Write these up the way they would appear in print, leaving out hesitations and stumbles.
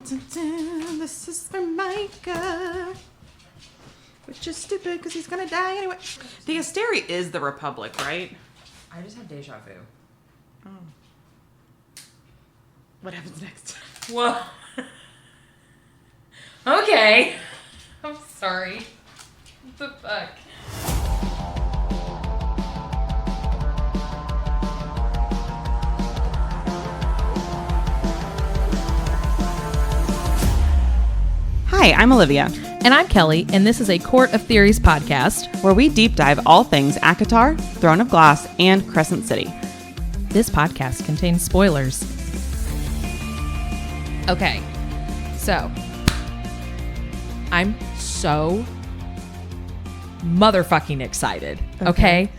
This is for Micah. Which is stupid because he's going to die anyway. The Asteri is the Republic, right? I just have deja vu. Oh. What happens next? Whoa. Okay. I'm sorry. What the fuck? Hi, I'm Olivia. And I'm Kelly, and this is a Court of Theories podcast where we deep dive all things ACOTAR, Throne of Glass, and Crescent City. This podcast contains spoilers. Okay, so I'm so motherfucking excited, okay?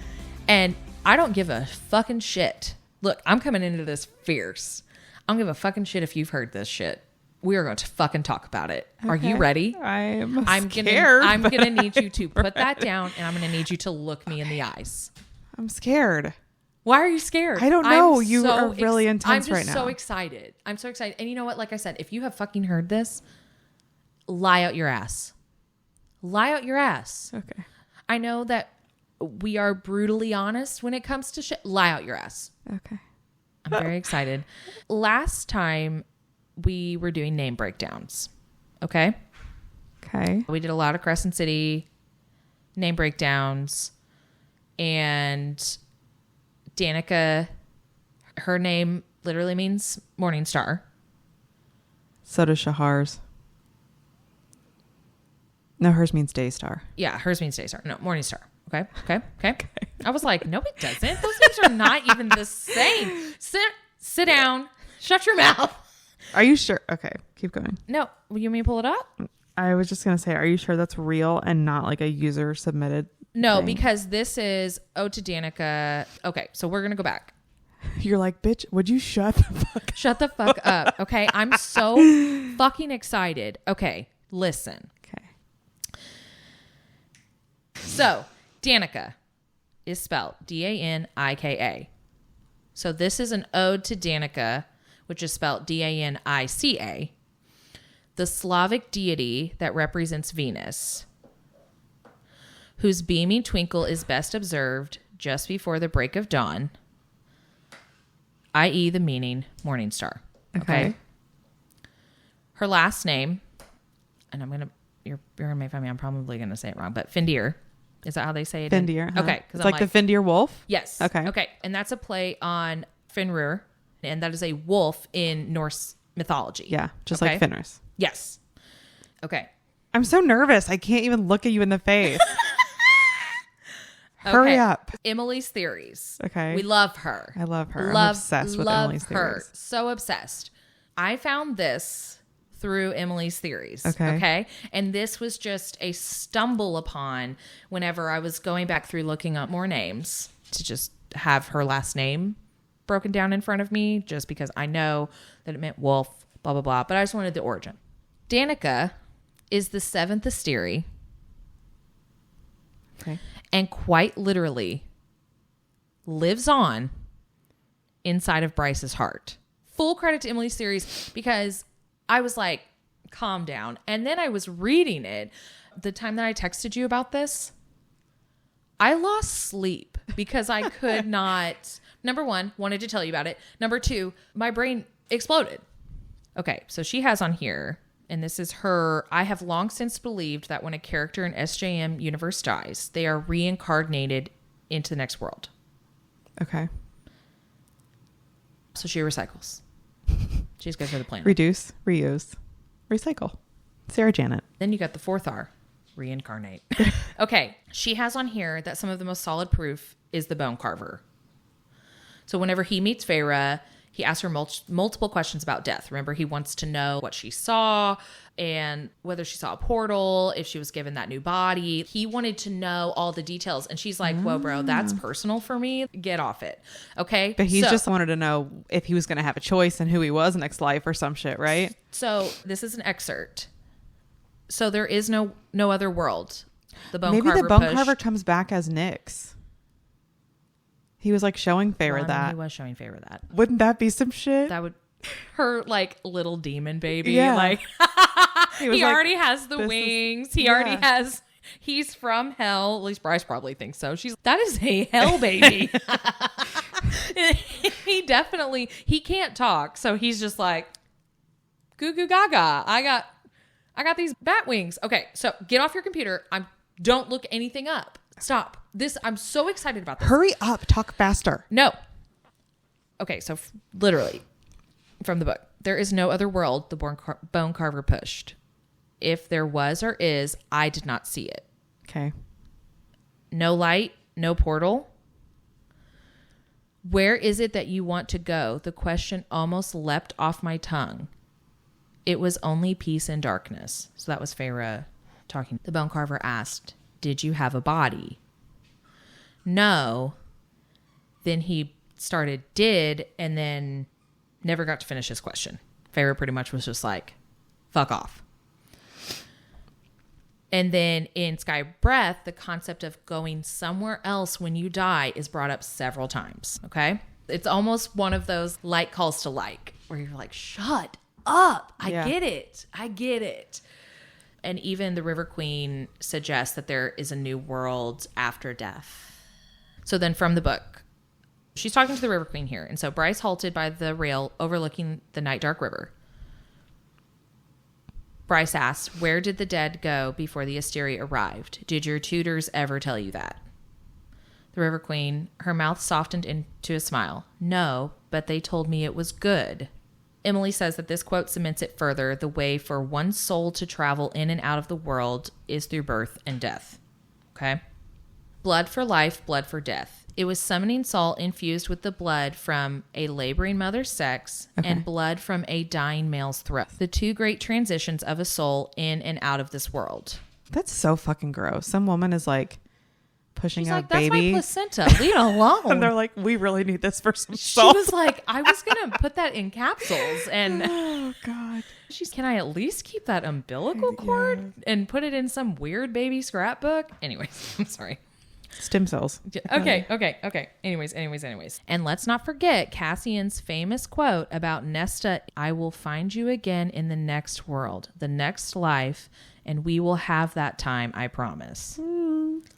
And I don't give a fucking shit. Look, I'm coming into this fierce. I don't give a fucking shit if you've heard this shit. We are going to fucking talk about it. Okay. Are you ready? I'm scared. I'm gonna need you to put that down, and I'm gonna need you to look me in the eyes. I'm scared. Why are you scared? I don't know. You are really intense right now. I'm so excited. I'm so excited. And you know what? Like I said, if you have fucking heard this, lie out your ass. Lie out your ass. Okay. I know that we are brutally honest when it comes to shit. Lie out your ass. Okay. I'm very excited. Last time we were doing name breakdowns. Okay. Okay. We did a lot of Crescent City name breakdowns, and Danika, her name literally means morning star. So does Shahar's. No, hers means day star. Yeah, hers means day star. No, morning star. Okay. I was like, no, it doesn't. Those names are not even the same. Sit down. Shut your mouth. Are you sure? Okay, keep going. No, you mean pull it up? I was just going to say, are you sure that's real and not like a user submitted No, thing? because this is Ode to Danika. Okay, so we're going to go back. You're like, bitch, would you shut the fuck up? Shut the fuck up. Okay, I'm so fucking excited. Okay, listen. Okay. So, Danika is spelled Danika. So this is an ode to Danika, which is spelled Danica, the Slavic deity that represents Venus, whose beaming twinkle is best observed just before the break of dawn, i.e. the meaning morning star. Okay. Her last name, and you're gonna make fun of me, I'm probably gonna say it wrong, but Fendir. Is that how they say it? Fendir. Huh? Okay. It's like the Fendir wolf? Yes. Okay. And that's a play on Fenrir, and that is a wolf in Norse mythology. Yeah, just like Fenris. Yes. Okay. I'm so nervous. I can't even look at you in the face. Hurry up. Emily's theories. Okay. We love her. I love her. I'm obsessed with Emily's theories. So obsessed. I found this through Emily's theories. Okay. And this was just a stumble upon whenever I was going back through looking up more names to just have her last name broken down in front of me, just because I know that it meant wolf, blah, blah, blah. But I just wanted the origin. Danika is the seventh Asteri. Okay. And quite literally lives on inside of Bryce's heart. Full credit to Emily's theories, because I was like, calm down. And then I was reading it. The time that I texted you about this, I lost sleep because I could not, number one, wanted to tell you about it. Number two, my brain exploded. Okay, so she has on here, and this is her, I have long since believed that when a character in SJM universe dies, they are reincarnated into the next world. Okay. So she recycles. She's good for the planet. Reduce, reuse, recycle. Sarah Janet. Then you got the fourth R, reincarnate. Okay. She has on here that some of the most solid proof is the bone carver. So whenever he meets Feyre, he asks her multiple questions about death. Remember, he wants to know what she saw and whether she saw a portal, if she was given that new body. He wanted to know all the details. And she's like, whoa, bro, that's personal for me. Get off it. Okay. But he just wanted to know if he was going to have a choice and who he was next life or some shit, right? So this is an excerpt. So there is no other world. Maybe the bone carver comes back as Nyx. He was like showing Feyre that. He was showing Feyre that. Wouldn't that be some shit? That would her like little demon baby. Yeah. Like He was he like, already has the "This is-" wings. He already has. He's from hell. At least Bryce probably thinks so. That is a hell baby. He can't talk, so he's just like, goo goo gaga. I got these bat wings. Okay, so get off your computer. Don't look anything up. Stop. I'm so excited about this. Hurry up. Talk faster. No. Okay, so literally from the book, there is no other world the bone carver pushed. If there was or is, I did not see it. Okay. No light, no portal. Where is it that you want to go? The question almost leapt off my tongue. It was only peace and darkness. So that was Feyre talking. The bone carver asked, did you have a body? No. Then he started did, and then never got to finish his question. Feyre pretty much was just like, fuck off. And then in Sky Breath, the concept of going somewhere else when you die is brought up several times. Okay. It's almost one of those like calls to like, where you're like, shut up. I get it. And even the River Queen suggests that there is a new world after death. So then from the book, she's talking to the River Queen here. And so Bryce halted by the rail overlooking the night dark river. Bryce asks, where did the dead go before the Asteri arrived? Did your tutors ever tell you that? The River Queen, her mouth softened into a smile. No, but they told me it was good. Emily says that this quote cements it further. The way for one soul to travel in and out of the world is through birth and death. Okay? Blood for life, blood for death. It was summoning salt infused with the blood from a laboring mother's sex and blood from a dying male's throat. The two great transitions of a soul in and out of this world. That's so fucking gross. Some woman is like pushing She's out like, a that's baby. my placenta. Leave it alone. And they're like, we really need this for some She salt. was like, I was going to put that in capsules. And Oh, God. can I at least keep that umbilical cord and put it in some weird baby scrapbook? Anyways, I'm sorry. Stem cells. Okay. Anyways. And let's not forget Cassian's famous quote about Nesta, I will find you again in the next world, the next life, and we will have that time, I promise.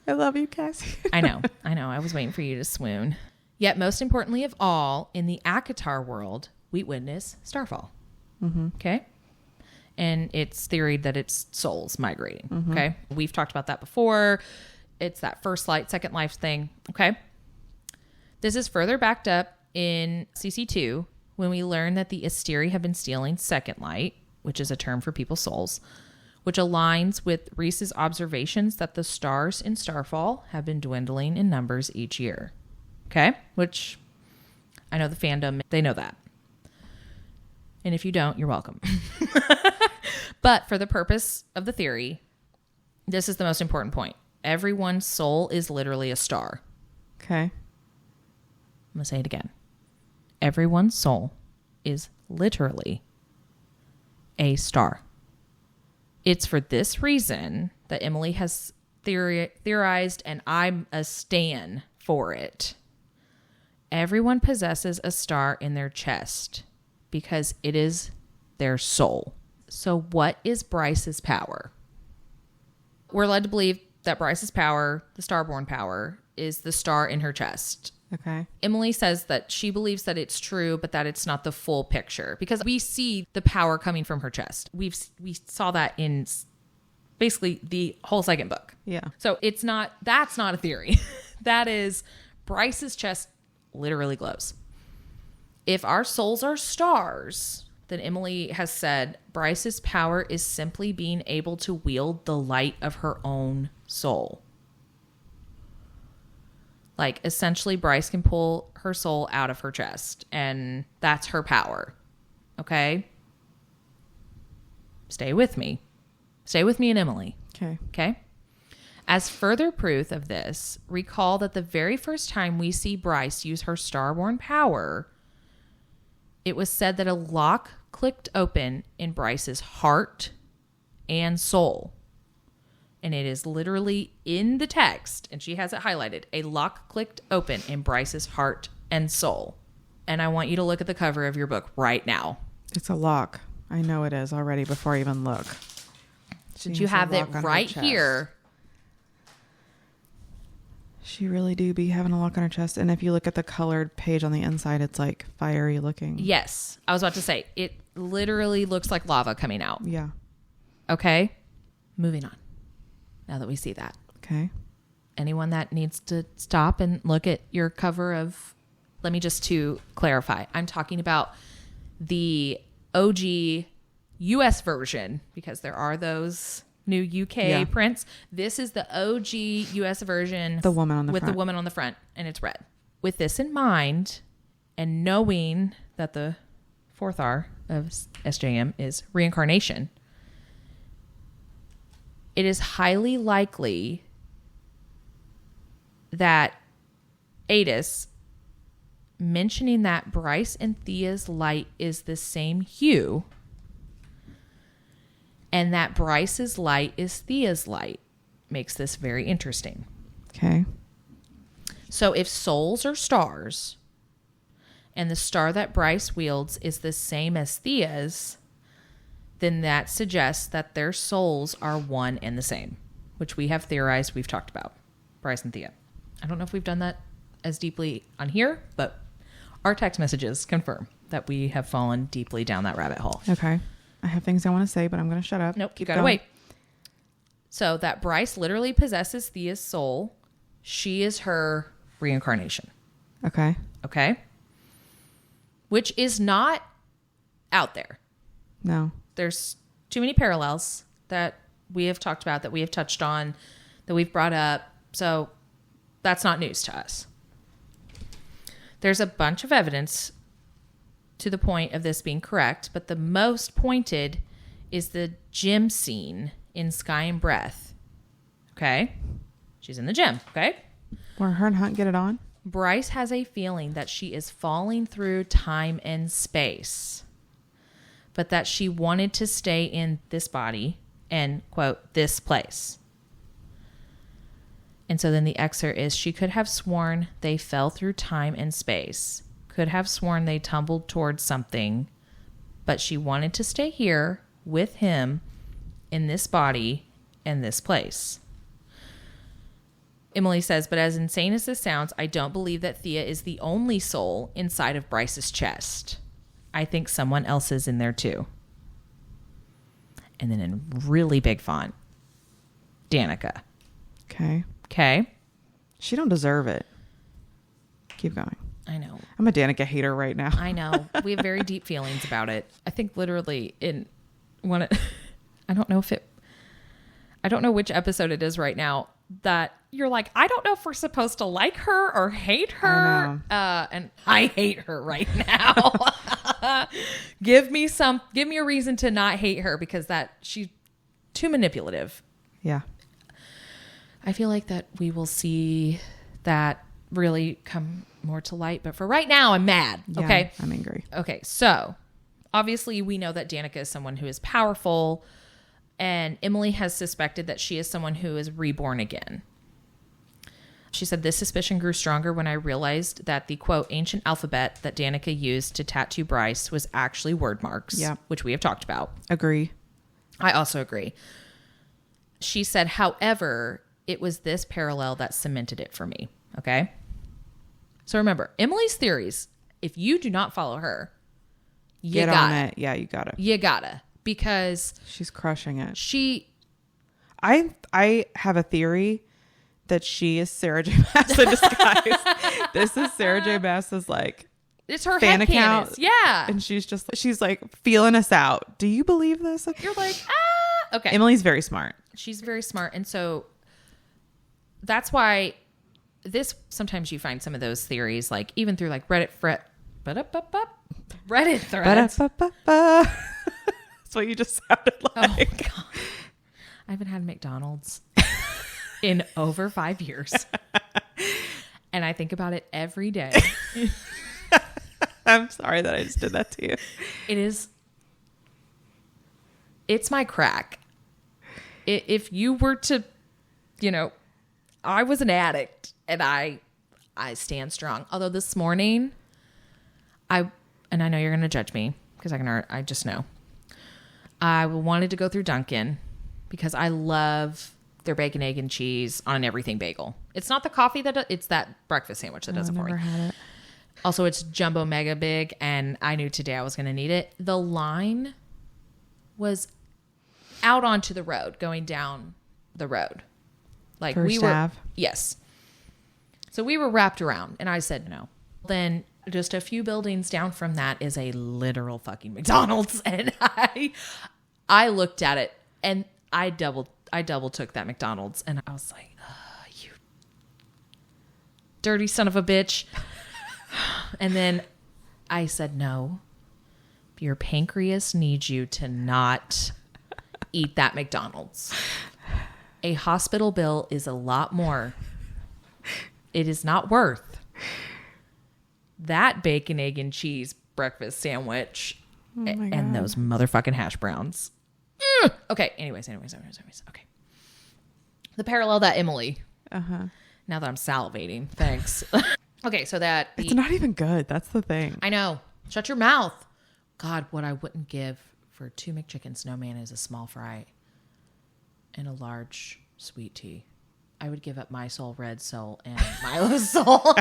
I love you, Cassie. I know. I was waiting for you to swoon. Yet most importantly of all, in the Akatar world, we witness Starfall. Okay? And it's theoried that it's souls migrating. Okay? We've talked about that before. It's that first light, second life thing. Okay. This is further backed up in CC2 when we learn that the Asteri have been stealing second light, which is a term for people's souls, which aligns with Rhys's observations that the stars in Starfall have been dwindling in numbers each year. Okay. Which I know the fandom, they know that. And if you don't, you're welcome. But for the purpose of the theory, this is the most important point. Everyone's soul is literally a star. Okay. I'm going to say it again. Everyone's soul is literally a star. It's for this reason that Emily has theorized, and I'm a stan for it. Everyone possesses a star in their chest because it is their soul. So what is Bryce's power? We're led to believe that Bryce's power, the starborn power, is the star in her chest. Okay. Emily says that she believes that it's true, but that it's not the full picture because we see the power coming from her chest. We saw that in basically the whole second book. Yeah. So that's not a theory. That is Bryce's chest literally glows. If our souls are stars, then Emily has said Bryce's power is simply being able to wield the light of her own soul. Like, essentially, Bryce can pull her soul out of her chest, and that's her power. Okay? Stay with me. Stay with me and Emily. Okay. Okay? As further proof of this, recall that the very first time we see Bryce use her starborn power, it was said that a lock clicked open in Bryce's heart and soul. And it is literally in the text, and she has it highlighted. A lock clicked open in Bryce's heart and soul. and I want you to look at the cover of your book right now. It's a lock. I know it is already before I even look. Since you have it right here. She really do be having a lock on her chest. And if you look at the colored page on the inside, it's like fiery looking. Yes. I was about to say, it literally looks like lava coming out. Yeah. Okay. Moving on. Now that we see that. Okay. Anyone that needs to stop and look at your cover of, let me just to clarify, I'm talking about the OG US version, because there are those new UK prints. This is the OG US version. The woman on the front. With the woman on the front, and it's red. With this in mind, and knowing that the fourth R of SJM is reincarnation, it is highly likely that Adis mentioning that Bryce and Thea's light is the same hue, and that Bryce's light is Thea's light, makes this very interesting. Okay. So if souls are stars, and the star that Bryce wields is the same as Thea's, then that suggests that their souls are one and the same, which we have theorized, we've talked about, Bryce and Thea. I don't know if we've done that as deeply on here, but our text messages confirm that we have fallen deeply down that rabbit hole. Okay. I have things I want to say, but I'm going to shut up. Nope, you got to wait. So that Bryce literally possesses Thea's soul. She is her reincarnation. Okay. Okay. Which is not out there. No. There's too many parallels that we have talked about, that we have touched on, that we've brought up. So that's not news to us. There's a bunch of evidence to the point of this being correct, but the most pointed is the gym scene in Sky and Breath. Okay? She's in the gym, okay? Where her and Hunt get it on? Bryce has a feeling that she is falling through time and space, but that she wanted to stay in this body and, quote, this place. And so then the excerpt is, she could have sworn they fell through time and space, could have sworn they tumbled towards something, but she wanted to stay here with him in this body and this place. Emily says, but as insane as this sounds, I don't believe that Thea is the only soul inside of Bryce's chest. I think someone else is in there too. And then in really big font, Danika. Okay. Okay. She don't deserve it. Keep going. I know. I'm a Danika hater right now. I know. We have very deep feelings about it. I think literally in one, I don't know which episode it is right now, that you're like, I don't know if we're supposed to like her or hate her. And I hate her right now. Give me a reason to not hate her, because she's too manipulative. Yeah. I feel like that we will see that really come more to light. But for right now, I'm mad. Yeah, okay. I'm angry. Okay. So obviously we know that Danika is someone who is powerful, and Emily has suspected that she is someone who is reborn again. She said, this suspicion grew stronger when I realized that the, quote, ancient alphabet that Danika used to tattoo Bryce was actually word marks, which we have talked about. Agree. I also agree. She said, however, it was this parallel that cemented it for me. Okay. So remember, Emily's theories, if you do not follow her, Get on it. Yeah, you gotta. You gotta. Because she's crushing it. I have a theory that she is Sarah J. Maas in disguise. This is Sarah J. Maas's like, it's her fan head account. Canvas. Yeah. And she's like feeling us out. Do you believe this? You're like, okay. Emily's very smart. She's very smart. And so that's why sometimes you find some of those theories, like even through like Reddit threads. That's what you just sounded like. Oh my God. I haven't had McDonald's in over 5 years. And I think about it every day. I'm sorry that I just did that to you. It's my crack. If you were to, I was an addict and I stand strong. Although this morning and I know you're going to judge me because I just know. I wanted to go through Dunkin' because I love their bacon, egg, and cheese on an everything bagel. It's not the coffee it's that breakfast sandwich that does it for me. Never had it. Also, it's jumbo mega big, and I knew today I was going to need it. The line was out onto the road, going down the road. Like First we were, Ave. yes. So we were wrapped around, and I said no. Then just a few buildings down from that is a literal fucking McDonald's, and I looked at it, and I double took that McDonald's, and I was like, you dirty son of a bitch. And then I said, no, your pancreas needs you to not eat that McDonald's. A hospital bill is a lot more. It is not worth that bacon, egg, and cheese breakfast sandwich and those motherfucking hash browns. Okay. Anyways. Okay. The parallel that Emily. Now that I'm salivating. Thanks. Okay. So it's not even good. That's the thing. I know. Shut your mouth. God, what I wouldn't give for 2 McChickens, no mayonnaise, a small fry, and a large sweet tea. I would give up my soul, red soul, and Milo's soul.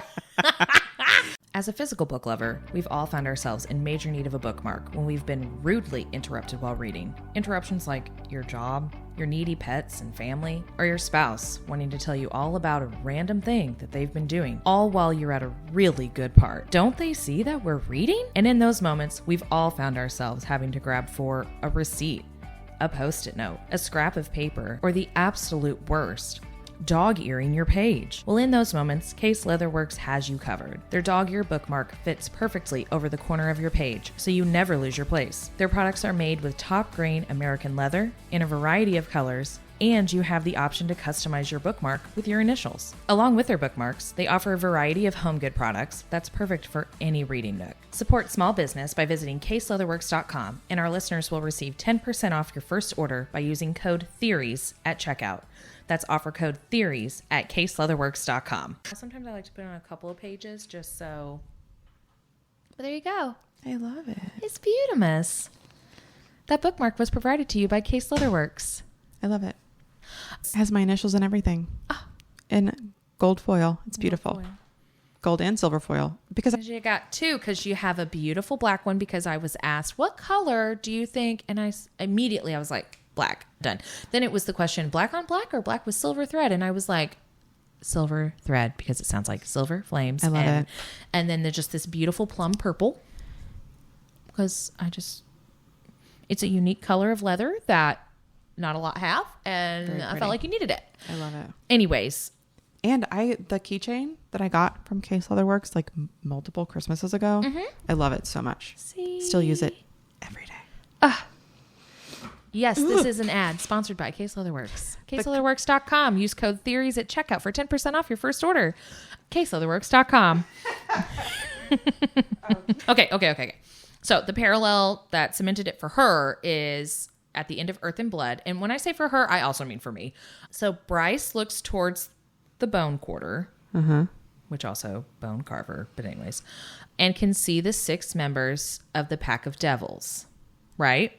As a physical book lover, we've all found ourselves in major need of a bookmark when we've been rudely interrupted while reading. Interruptions like your job, your needy pets and family, or your spouse wanting to tell you all about a random thing that they've been doing, all while you're at a really good part. Don't they see that we're reading? And in those moments, we've all found ourselves having to grab for a receipt, a post-it note, a scrap of paper, or the absolute worst, dog-earing your page. Well, in those moments, Case Leatherworks has you covered. Their dog-ear bookmark fits perfectly over the corner of your page, so you never lose your place. Their products are made with top-grain American leather in a variety of colors, and you have the option to customize your bookmark with your initials. Along with their bookmarks, they offer a variety of home good products that's perfect for any reading nook. Support small business by visiting caseleatherworks.com, and our listeners will receive 10% off your first order by using code THEORIES at checkout. That's offer code THEORIES at caseleatherworks.com. Sometimes I like to put on a couple of pages just so... But there you go. I love it. It's beautimous. That bookmark was provided to you by Case Leatherworks. I love it. It has my initials and everything. In gold foil. It's beautiful. Gold and silver foil. Because you got 2 because you have a beautiful black one because I was asked, what color do you think? And I was like, black. Done. Then it was the question, black on black or black with silver thread? And I was like, silver thread because it sounds like silver flames. I love it. And then there's just this beautiful plum purple because it's a unique color of leather that not a lot have, and I felt like you needed it. I love it. Anyways. And the keychain that I got from Case Leatherworks like multiple Christmases ago, I love it so much. See? Still use it every day. Yes, this is an ad sponsored by Case Leatherworks. CaseLeatherworks.com. Use code THEORIES at checkout for 10% off your first order. CaseLeatherworks.com. Okay. So the parallel that cemented it for her is at the end of Earth and Blood. And when I say for her, I also mean for me. So Bryce looks towards the bone quarter, which also bone carver, but anyways, and can see the 6 members of the pack of devils, right?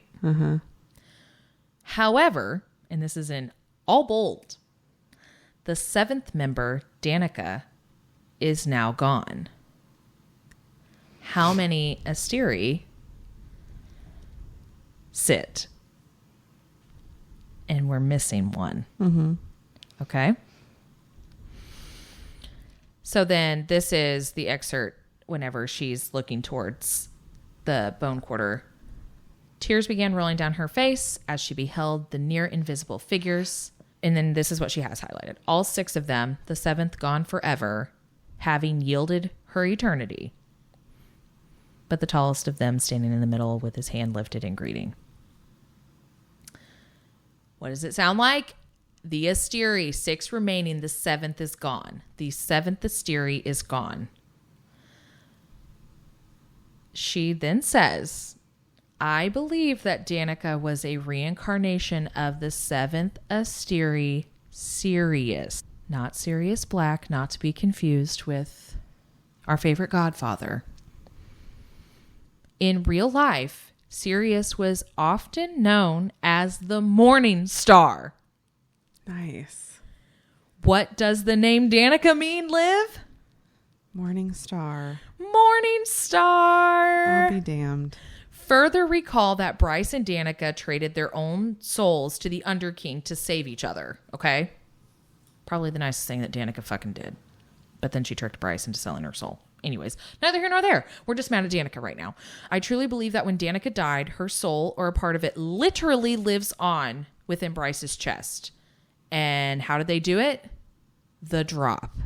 However, and this is in all bold, the 7th member, Danika, is now gone. How many Asteri sit? And we're missing one. Okay. So then this is the excerpt whenever she's looking towards the bone quarter. Tears began rolling down her face as she beheld the near invisible figures. And then this is what she has highlighted. All 6 of them, the 7th gone forever, having yielded her eternity. But the tallest of them standing in the middle with his hand lifted in greeting. What does it sound like? The Asteri, 6 remaining, the 7th is gone. The 7th Asteri is gone. She then says, I believe that Danika was a reincarnation of the 7th Asteri, Sirius. Not Sirius Black, not to be confused with our favorite godfather. In real life, Sirius was often known as the Morning Star. Nice. What does the name Danika mean, Liv? Morning star. Morning Star. I'll be damned. Further recall that Bryce and Danika traded their own souls to the Underking to save each other, okay? Probably the nicest thing that Danika fucking did. But then she tricked Bryce into selling her soul. Anyways, neither here nor there. We're just mad at Danika right now. I truly believe that when Danika died, her soul, or a part of it, literally lives on within Bryce's chest. And how did they do it? The drop.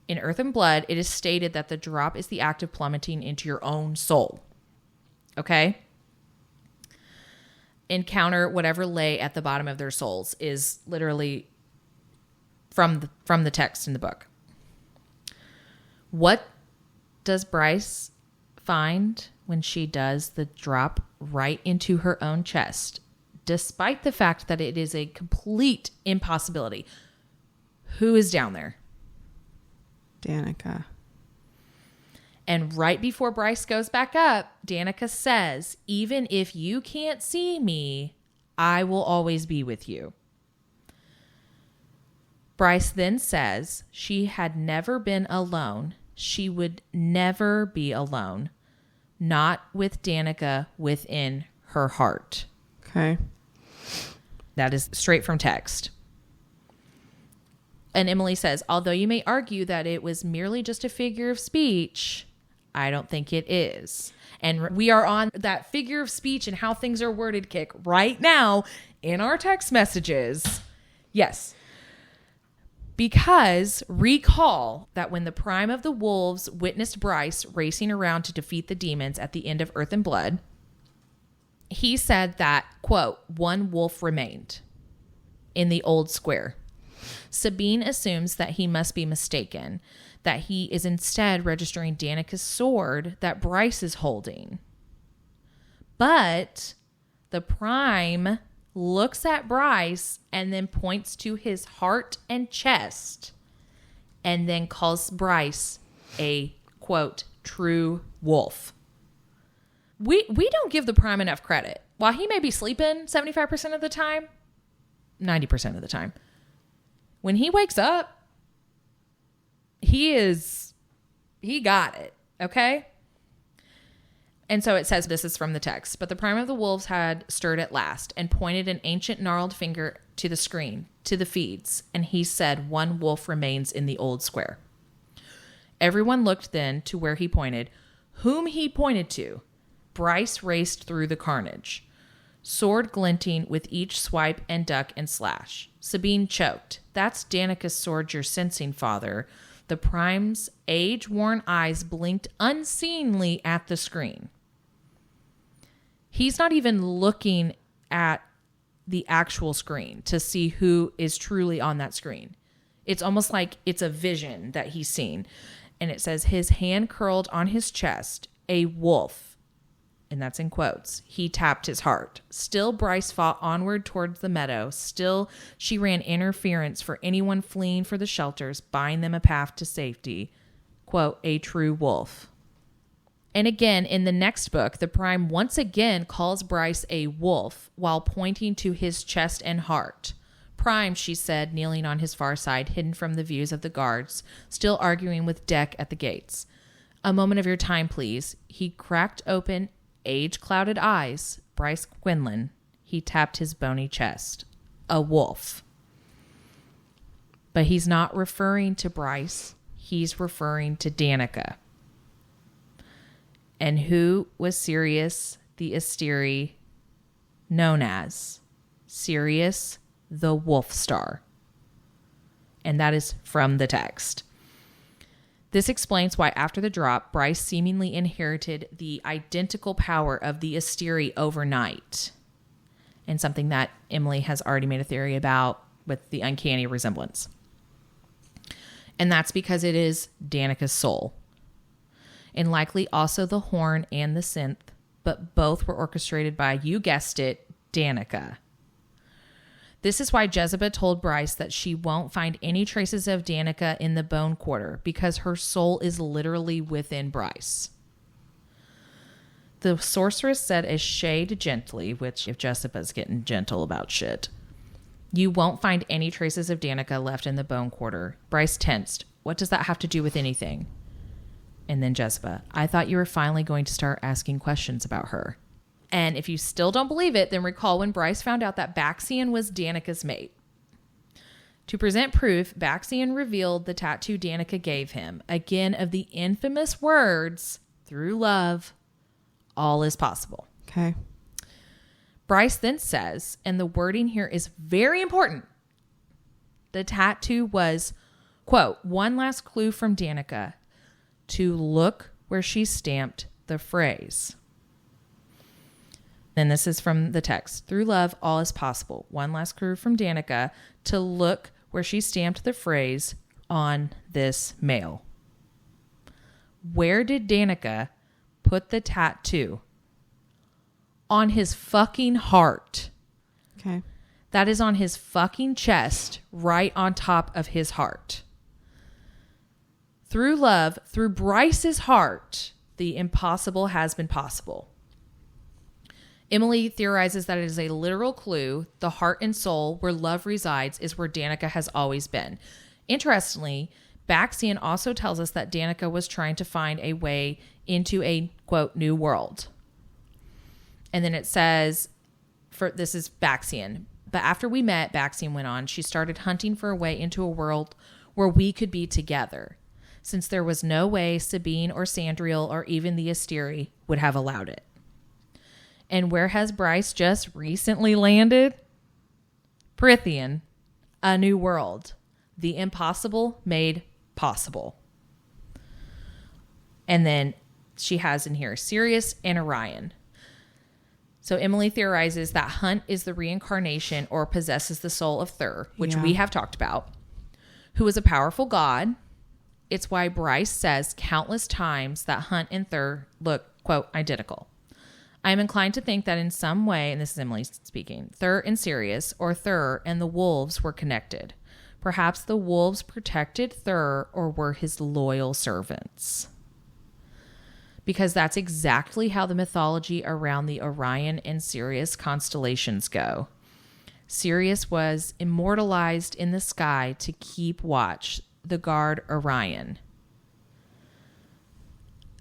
In Earth and Blood, it is stated that the drop is the act of plummeting into your own soul. Okay? Encounter whatever lay at the bottom of their souls is literally from the text in the book. What does Bryce find when she does the drop right into her own chest, despite the fact that it is a complete impossibility? Who is down there? Danika. And right before Bryce goes back up, Danika says, "Even if you can't see me, I will always be with you." Bryce then says she had never been alone. She would never be alone. Not with Danika within her heart. Okay. That is straight from text. And Emily says, although you may argue that it was merely just a figure of speech, I don't think it is. And we are on that figure of speech and how things are worded kick right now in our text messages. Yes. Because recall that when the Prime of the Wolves witnessed Bryce racing around to defeat the demons at the end of Earth and Blood, he said that, quote, one wolf remained in the old square. Sabine assumes that he must be mistaken, that he is instead registering Danika's sword that Bryce is holding. But the Prime looks at Bryce and then points to his heart and chest and then calls Bryce a, quote, true wolf. We don't give the Prime enough credit. While he may be sleeping 75% of the time, 90% of the time, when he wakes up, he got it, okay? And so it says, this is from the text, but the Prime of the Wolves had stirred at last and pointed an ancient gnarled finger to the screen, to the feeds, and he said, one wolf remains in the old square. Everyone looked then to where he pointed. Whom he pointed to, Bryce raced through the carnage, sword glinting with each swipe and duck and slash. Sabine choked. That's Danika's sword you're sensing, Father. The Prime's age-worn eyes blinked unseeingly at the screen. He's not even looking at the actual screen to see who is truly on that screen. It's almost like it's a vision that he's seen. And it says, his hand curled on his chest, a wolf, and that's in quotes. He tapped his heart. Still Bryce fought onward towards the meadow. Still she ran interference for anyone fleeing for the shelters, buying them a path to safety. Quote, a true wolf. And again, in the next book, the Prime once again calls Bryce a wolf while pointing to his chest and heart. Prime, she said, kneeling on his far side, hidden from the views of the guards, still arguing with Deck at the gates. A moment of your time, please. He cracked open age-clouded eyes. Bryce Quinlan. He tapped his bony chest. A wolf. But he's not referring to Bryce. He's referring to Danika. And who was Sirius the Asteri known as? Sirius the Wolf Star. And that is from the text. This explains why after the drop, Bryce seemingly inherited the identical power of the Asteri overnight. And something that Emily has already made a theory about with the uncanny resemblance. And that's because it is Danika's soul. And likely also the horn and the synth, but both were orchestrated by, you guessed it, Danika. This is why Jezebel told Bryce that she won't find any traces of Danika in the bone quarter, because her soul is literally within Bryce. The sorceress said a shade gently, which if Jessica's getting gentle about shit, you won't find any traces of Danika left in the bone quarter. Bryce tensed. What does that have to do with anything? And then Jessica, I thought you were finally going to start asking questions about her. And if you still don't believe it, then recall when Bryce found out that Baxian was Danika's mate. To present proof, Baxian revealed the tattoo Danika gave him, again of the infamous words, through love, all is possible. Okay. Bryce then says, and the wording here is very important, the tattoo was, quote, one last clue from Danika to look where she stamped the phrase. Then this is from the text. Through love, all is possible. One last clue from Danika to look where she stamped the phrase on this mail. Where did Danika put the tattoo? On his fucking heart. Okay. That is on his fucking chest, right on top of his heart. Through love, through Bryce's heart, the impossible has been possible. Emily theorizes that it is a literal clue. The heart and soul where love resides is where Danika has always been. Interestingly, Baxian also tells us that Danika was trying to find a way into a, quote, new world. And then it says, this is Baxian. But after we met, Baxian went on, she started hunting for a way into a world where we could be together, since there was no way Sabine or Sandriel or even the Asteri would have allowed it. And where has Bryce just recently landed? Prythian, a new world. The impossible made possible. And then she has in here Sirius and Orion. So Emily theorizes that Hunt is the reincarnation or possesses the soul of Thur, which we have talked about, who is a powerful god. It's why Bryce says countless times that Hunt and Thur look, quote, identical. I am inclined to think that in some way, and this is Emily speaking, Thur and Sirius, or Thur and the wolves were connected. Perhaps the wolves protected Thur or were his loyal servants. Because that's exactly how the mythology around the Orion and Sirius constellations go. Sirius was immortalized in the sky to keep watch, the guard Orion.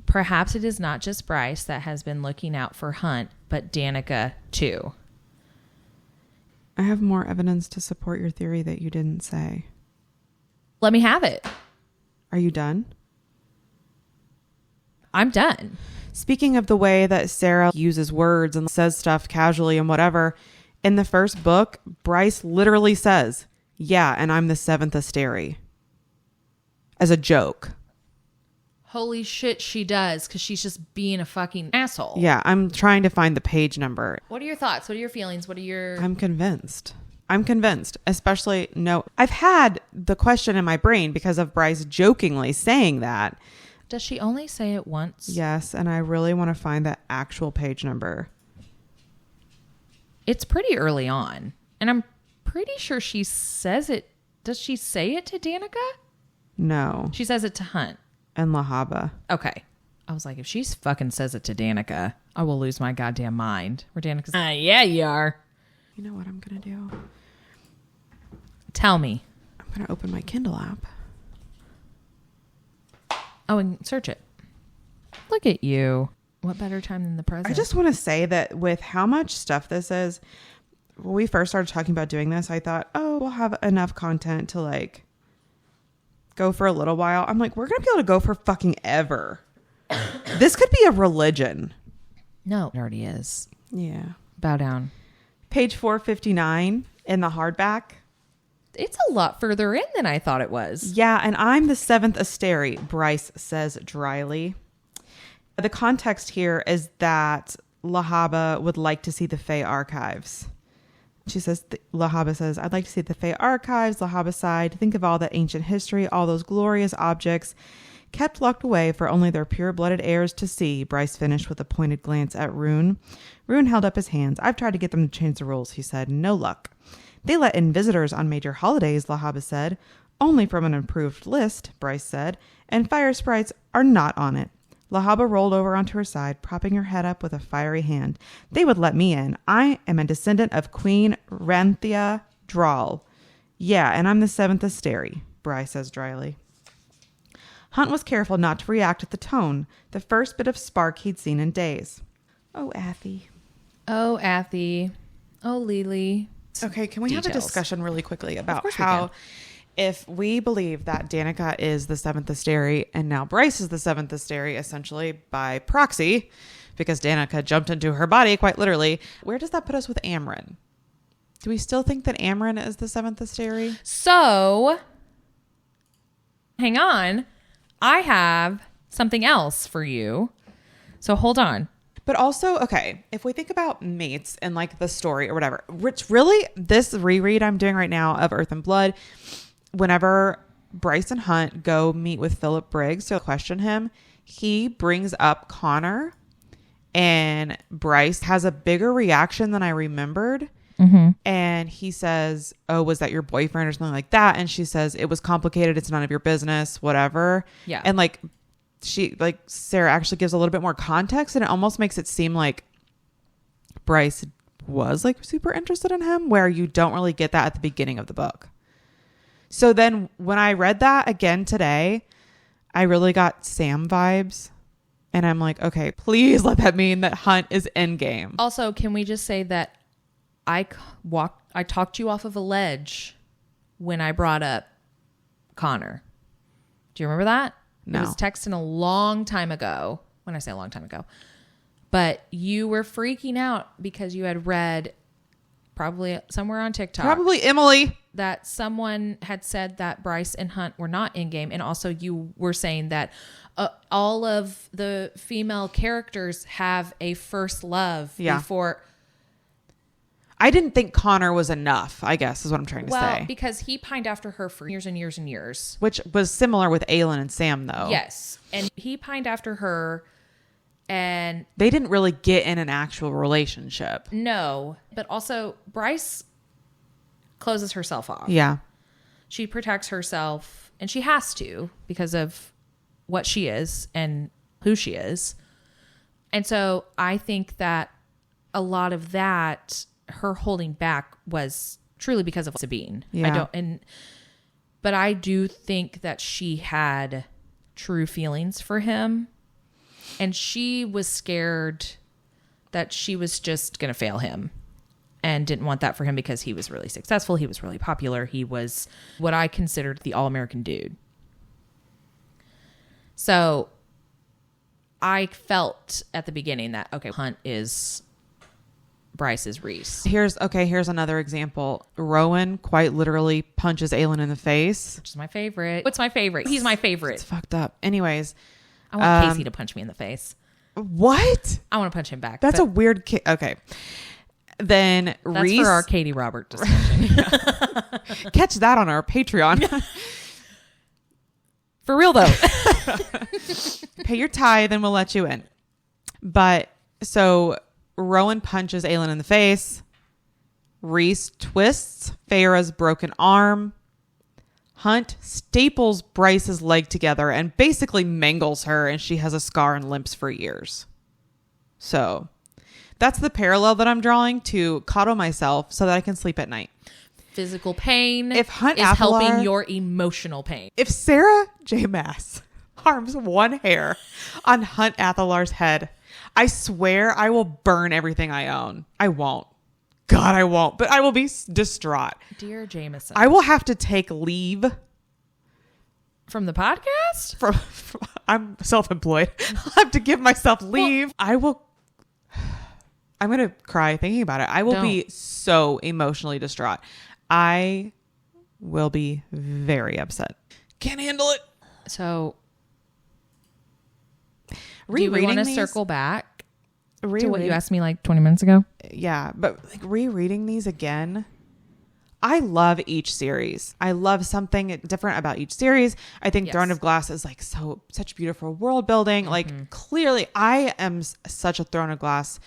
Perhaps it is not just Bryce that has been looking out for Hunt, but Danika too. I have more evidence to support your theory that you didn't say. Let me have it. Are you done? I'm done. Speaking of the way that Sarah uses words and says stuff casually and whatever, in the first book, Bryce literally says, yeah, and I'm the seventh Asteri. As a joke. Holy shit, she does, because she's just being a fucking asshole. Yeah, I'm trying to find the page number. What are your thoughts? What are your feelings? What are your... I'm convinced. Especially, no. I've had the question in my brain because of Bryce jokingly saying that. Does she only say it once? Yes, and I really want to find the actual page number. It's pretty early on, and I'm pretty sure she says it. Does she say it to Danika? No. She says it to Hunt. And Lahaba. Okay. I was like, if she fucking says it to Danika, I will lose my goddamn mind. Where Danika's, yeah, you are. You know what I'm going to do? Tell me. I'm going to open my Kindle app. Oh, and search it. Look at you. What better time than the present? I just want to say that with how much stuff this is, when we first started talking about doing this, I thought, oh, we'll have enough content to like go for a little while. I'm like, we're going to be able to go for fucking ever. This could be a religion. No, it already is. Yeah. Bow down. Page 459 in the hardback. It's a lot further in than I thought it was. Yeah, and I'm the seventh Asteri, Bryce says dryly. The context here is that Lahaba would like to see the Fae archives. She says, Lahaba says, I'd like to see the Fae archives, Lahaba sighed. Think of all that ancient history, all those glorious objects kept locked away for only their pure-blooded heirs to see. Bryce finished with a pointed glance at Rune. Rune held up his hands. I've tried to get them to change the rules, he said. No luck. They let in visitors on major holidays, Lahaba said. Only from an approved list, Bryce said, and fire sprites are not on it. Lahaba rolled over onto her side, propping her head up with a fiery hand. They would let me in. I am a descendant of Queen Renthia Drawl. Yeah, and I'm the 7th Asteri, Bryce says dryly. Hunt was careful not to react at the tone, the first bit of spark he'd seen in days. Oh, Athy. Oh, Athy. Oh, Lily. Okay, can we have a discussion really quickly about course we how can. if we believe that Danika is the 7th Asteri and now Bryce is the 7th Asteri, essentially by proxy, because Danika jumped into her body quite literally, where does that put us with Amren? Do we still think that Amren is the 7th Asteri? So, hang on. I have something else for you. So hold on. But also, okay, if we think about mates and like the story or whatever, which really this reread I'm doing right now of Earth and Blood, whenever Bryce and Hunt go meet with Philip Briggs to question him, he brings up Connor and Bryce has a bigger reaction than I remembered. Mm-hmm. And he says, oh, was that your boyfriend or something like that? And she says, it was complicated. It's none of your business, whatever. Yeah. And like Sarah actually gives a little bit more context and it almost makes it seem like Bryce was like super interested in him, where you don't really get that at the beginning of the book. So then when I read that again today, I really got Sam vibes. And I'm like, okay, please let that mean that Hunt is endgame. Also, can we just say that I talked you off of a ledge when I brought up Connor. Do you remember that? No. It was texting a long time ago. When I say a long time ago. But you were freaking out because you had read probably somewhere on TikTok. Probably Emily. That someone had said that Bryce and Hunt were not in game. And also you were saying that all of the female characters have a first love before. I didn't think Connor was enough, I guess, is what I'm trying to say. Well, because he pined after her for years and years and years. Which was similar with Aelin and Sam, though. Yes. And he pined after her, and they didn't really get in an actual relationship. No. But also, Bryce closes herself off. Yeah. She protects herself, and she has to because of what she is and who she is. And so I think that a lot of that, her holding back, was truly because of Sabine. Yeah. But I do think that she had true feelings for him, and she was scared that she was just going to fail him and didn't want that for him because he was really successful. He was really popular. He was what I considered the all-American dude. So I felt at the beginning that, okay, Hunt is Bryce's Reese. Here's another example. Rowan quite literally punches Aelin in the face. Which is my favorite. What's my favorite? He's my favorite. It's fucked up. Anyways. I want Casey to punch me in the face. What? I want to punch him back. That's a weird... Okay. Then that's Reese... for our Katie Robert discussion. Catch that on our Patreon. For real, though. Pay your tithe and we'll let you in. But so Rowan punches Aelin in the face. Reese twists Feyre's broken arm. Hunt staples Bryce's leg together and basically mangles her, and she has a scar and limps for years. So that's the parallel that I'm drawing to coddle myself so that I can sleep at night. Physical pain if Hunt is Athalar, helping your emotional pain. If Sarah J. Maas harms one hair on Hunt Athalar's head, I swear I will burn everything I own. I won't. God, I won't. But I will be distraught. Dear Jameson. I will have to take leave. From the podcast? I'm self-employed. I'll have to give myself leave. Well, I'm going to cry thinking about it. I will be so emotionally distraught. I will be very upset. Can't handle it. So, do we want to circle back to what you asked me like 20 minutes ago? Yeah, but like rereading these again, I love each series. I love something different about each series. I think Throne of Glass is like such beautiful world building. Mm-hmm. Like clearly I am such a Throne of Glass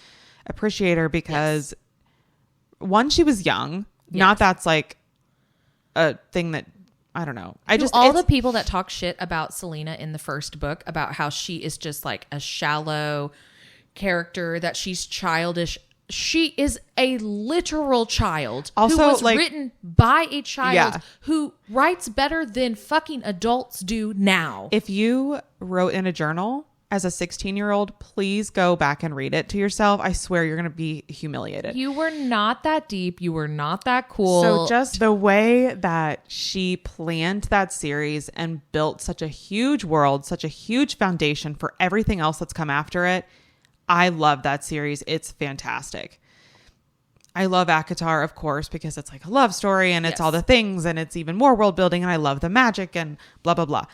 appreciator because one, she was young. Not that's like a thing that I don't know. All the people that talk shit about Selena in the first book about how she is just like a shallow character, that she's childish. She is a literal child also, who was like, written by a child who writes better than fucking adults do now. If you wrote in a journal as a 16-year-old, please go back and read it to yourself. I swear you're going to be humiliated. You were not that deep. You were not that cool. So just the way that she planned that series and built such a huge world, such a huge foundation for everything else that's come after it. I love that series. It's fantastic. I love ACOTAR, of course, because it's like a love story and it's all the things and it's even more world building, and I love the magic and blah, blah, blah.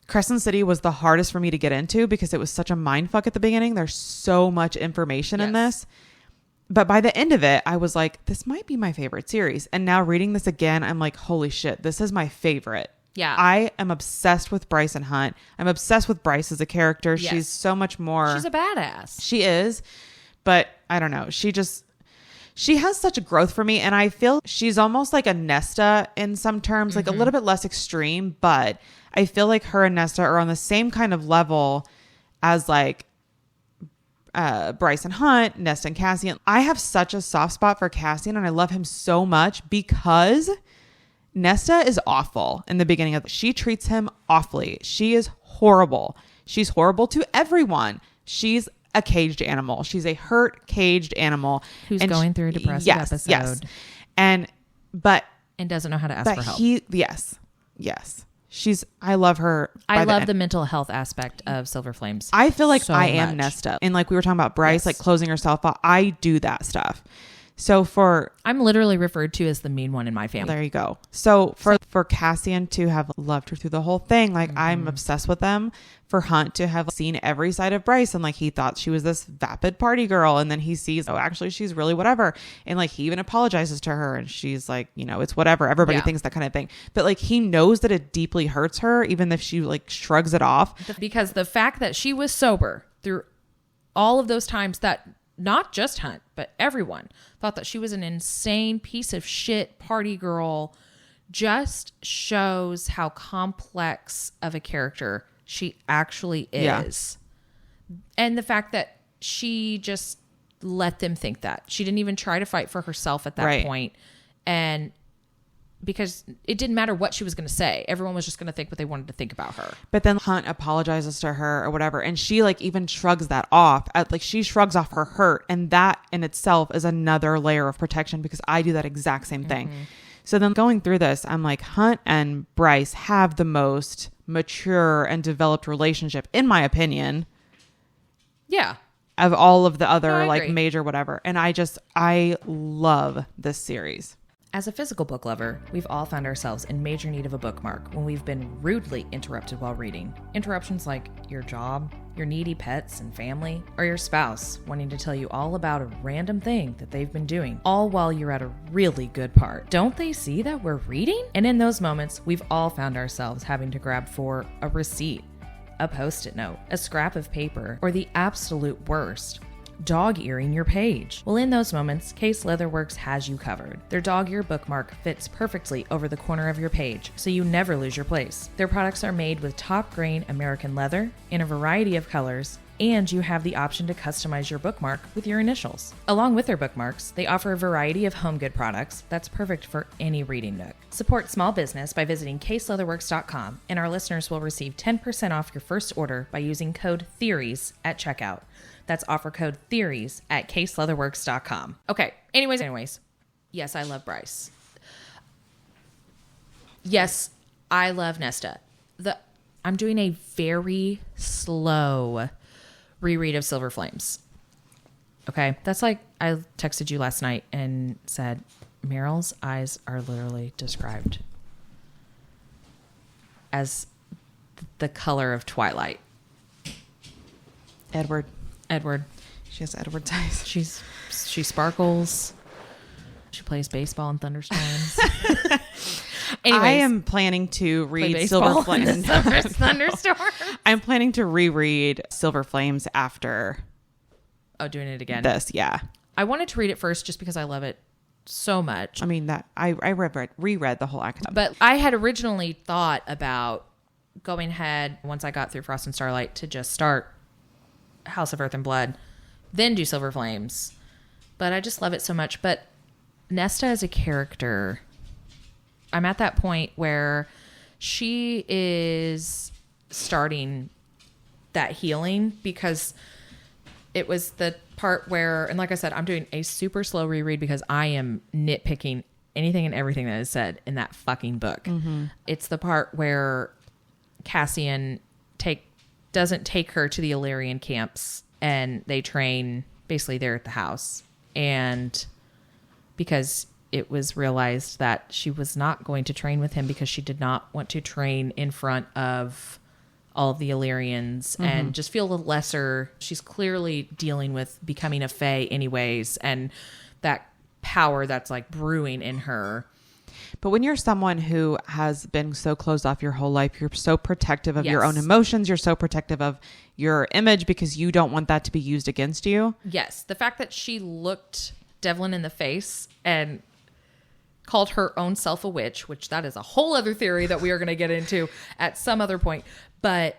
Crescent City was the hardest for me to get into because it was such a mindfuck at the beginning. There's so much information in this. But by the end of it, I was like, this might be my favorite series. And now reading this again, I'm like, holy shit, this is my favorite. Yeah. I am obsessed with Bryce and Hunt. I'm obsessed with Bryce as a character. Yes. She's so much more. She's a badass. She is. But I don't know. She has such a growth for me. And I feel she's almost like a Nesta in some terms, like a little bit less extreme. But I feel like her and Nesta are on the same kind of level as like Bryce and Hunt, Nesta and Cassian. I have such a soft spot for Cassian, and I love him so much because Nesta is awful in the beginning of she treats him awfully. She is horrible. She's horrible to everyone. She's a caged animal. She's a hurt caged animal who's going through a depressive episode. Yes. And doesn't know how to ask for help. Yes. I love her. I love the mental health aspect of Silver Flames. I feel like so I am much. Nesta. And like we were talking about Bryce, like closing herself up. I do that stuff. So I'm literally referred to as the mean one in my family. There you go. So for Cassian to have loved her through the whole thing, like I'm obsessed with them. For Hunt to have seen every side of Bryce and like he thought she was this vapid party girl, and then he sees, oh, actually she's really whatever. And like he even apologizes to her and she's like, you know, it's whatever. Everybody thinks that kind of thing. But like he knows that it deeply hurts her, even if she like shrugs it off. Because the fact that she was sober through all of those times that not just Hunt, but everyone thought that she was an insane piece of shit party girl just shows how complex of a character she actually is. Yeah. And the fact that she just let them think that. She didn't even try to fight for herself at that point. And because it didn't matter what she was going to say. Everyone was just going to think what they wanted to think about her. But then Hunt apologizes to her or whatever. And she like even shrugs that off. Like she shrugs off her hurt. And that in itself is another layer of protection because I do that exact same thing. So then going through this, I'm like, Hunt and Bryce have the most mature and developed relationship, in my opinion. Yeah. Of all of the other like major whatever. And I love this series. As a physical book lover, we've all found ourselves in major need of a bookmark when we've been rudely interrupted while reading. Interruptions like your job, your needy pets and family, or your spouse wanting to tell you all about a random thing that they've been doing, all while you're at a really good part. Don't they see that we're reading? And in those moments, we've all found ourselves having to grab for a receipt, a post-it note, a scrap of paper, or the absolute worst, dog-earing your page. Well, in those moments, Case Leatherworks has you covered. Their dog-ear bookmark fits perfectly over the corner of your page, so you never lose your place. Their products are made with top-grain American leather in a variety of colors, and you have the option to customize your bookmark with your initials. Along with their bookmarks, they offer a variety of home good products that's perfect for any reading nook. Support small business by visiting caseleatherworks.com, and our listeners will receive 10% off your first order by using code THEORIES at checkout. That's offer code THEORIES at caseleatherworks.com. Okay. Anyways. Yes, I love Bryce. Yes, I love Nesta. I'm doing a very slow reread of Silver Flames. Okay. That's like, I texted you last night and said, Meryl's eyes are literally described as the color of Twilight. Edward. She has Edward's eyes. She sparkles. She plays baseball in thunderstorms. Anyways, I am planning to read Silver Flames. Thunderstorms. I'm planning to reread Silver Flames after. Oh, doing it again. This, yeah. I wanted to read it first just because I love it so much. I mean, that I reread the whole act. But I had originally thought about going ahead once I got through Frost and Starlight to just start House of Earth and Blood, then do Silver Flames. But I just love it so much. But Nesta as a character, I'm at that point where she is starting that healing, because it was the part where, and like I said, I'm doing a super slow reread because I am nitpicking anything and everything that is said in that fucking book. Mm-hmm. It's the part where Cassian doesn't take her to the Illyrian camps, and they train basically there at the house. And because it was realized that she was not going to train with him because she did not want to train in front of all of the Illyrians and just feel the lesser. She's clearly dealing with becoming a Fae anyways, and that power that's like brewing in her. But when you're someone who has been so closed off your whole life, you're so protective of your own emotions. You're so protective of your image because you don't want that to be used against you. Yes. The fact that she looked Devlin in the face and called her own self a witch, which that is a whole other theory that we are going to get into at some other point. But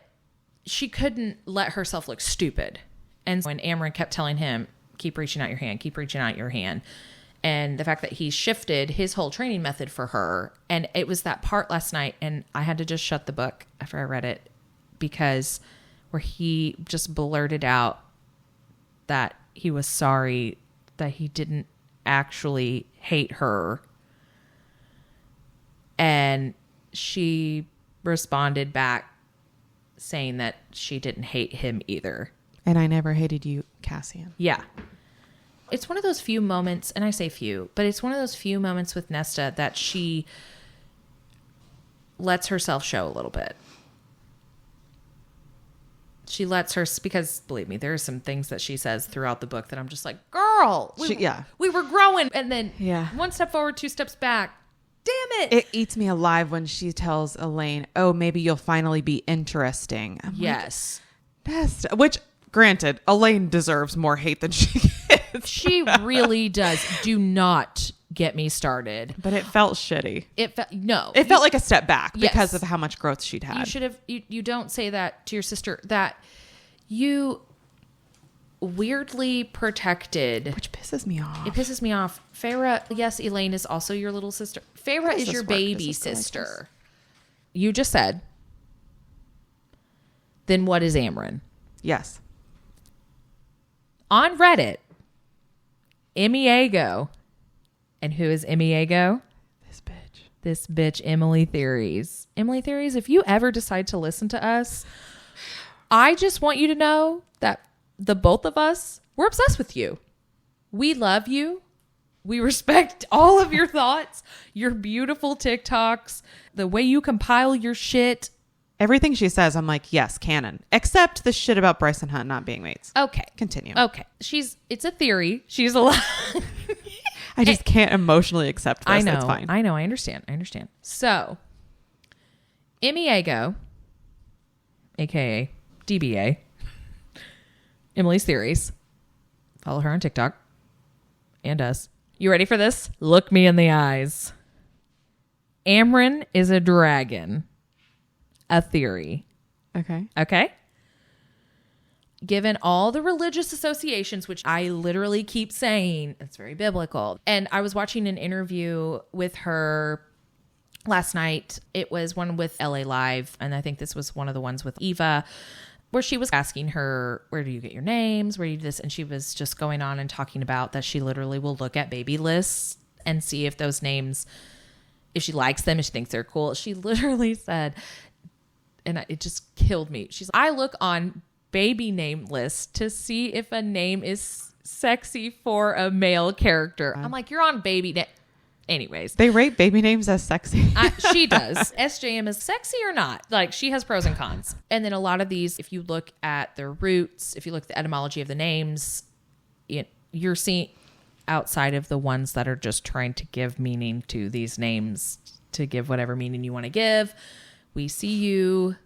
she couldn't let herself look stupid. And when Amren kept telling him, keep reaching out your hand, keep reaching out your hand. And the fact that he shifted his whole training method for her. And it was that part last night, and I had to just shut the book after I read it, because where he just blurted out that he was sorry that he didn't actually hate her. And she responded back saying that she didn't hate him either. And I never hated you, Cassian. Yeah. It's one of those few moments, and I say few, but it's one of those few moments with Nesta that she lets herself show a little bit. She lets her, because believe me, there are some things that she says throughout the book that I'm just like, girl, we were growing. And then one step forward, two steps back. Damn it. It eats me alive when she tells Elaine, oh, maybe you'll finally be interesting. I'm yes. Like, Nesta, which granted, Elaine deserves more hate than she gets. She really does. Do not get me started. But it felt shitty. It felt like a step back because of how much growth she'd had. You should have. You don't say that to your sister. That you weirdly protected, which pisses me off. It pisses me off. Feyre, yes, Elaine is also your little sister. Feyre is your baby sister. You just said. Then what is Amren? Yes. On Reddit, Emiego. And who is Emiego? This bitch, Emily Theories. Emily Theories, if you ever decide to listen to us, I just want you to know that the both of us, we're obsessed with you. We love you. We respect all of your thoughts, your beautiful TikToks, the way you compile your shit. Everything she says, I'm like, yes, canon. Except the shit about Bryce and Hunt not being mates. Okay. Continue. Okay. It's a theory. She's alive. I just can't emotionally accept this. I know. It's fine. I know. I understand. So, Emiego, a.k.a. DBA, Emily's Theories. Follow her on TikTok. And us. You ready for this? Look me in the eyes. Amren is a dragon. A theory. Okay? Given all the religious associations, which I literally keep saying, it's very biblical. And I was watching an interview with her last night. It was one with LA Live, and I think this was one of the ones with Eva, where she was asking her, where do you get your names? Where do you do this? And she was just going on and talking about that she literally will look at baby lists and see if those names, if she likes them, if she thinks they're cool. She literally said, and it just killed me. I look on baby name lists to see if a name is sexy for a male character. I'm like, you're on baby name. Anyways. They rate baby names as sexy. She does. SJM is sexy or not? Like, she has pros and cons. And then a lot of these, if you look at their roots, if you look at the etymology of the names, you're seeing outside of the ones that are just trying to give meaning to these names, to give whatever meaning you want to give. We see you.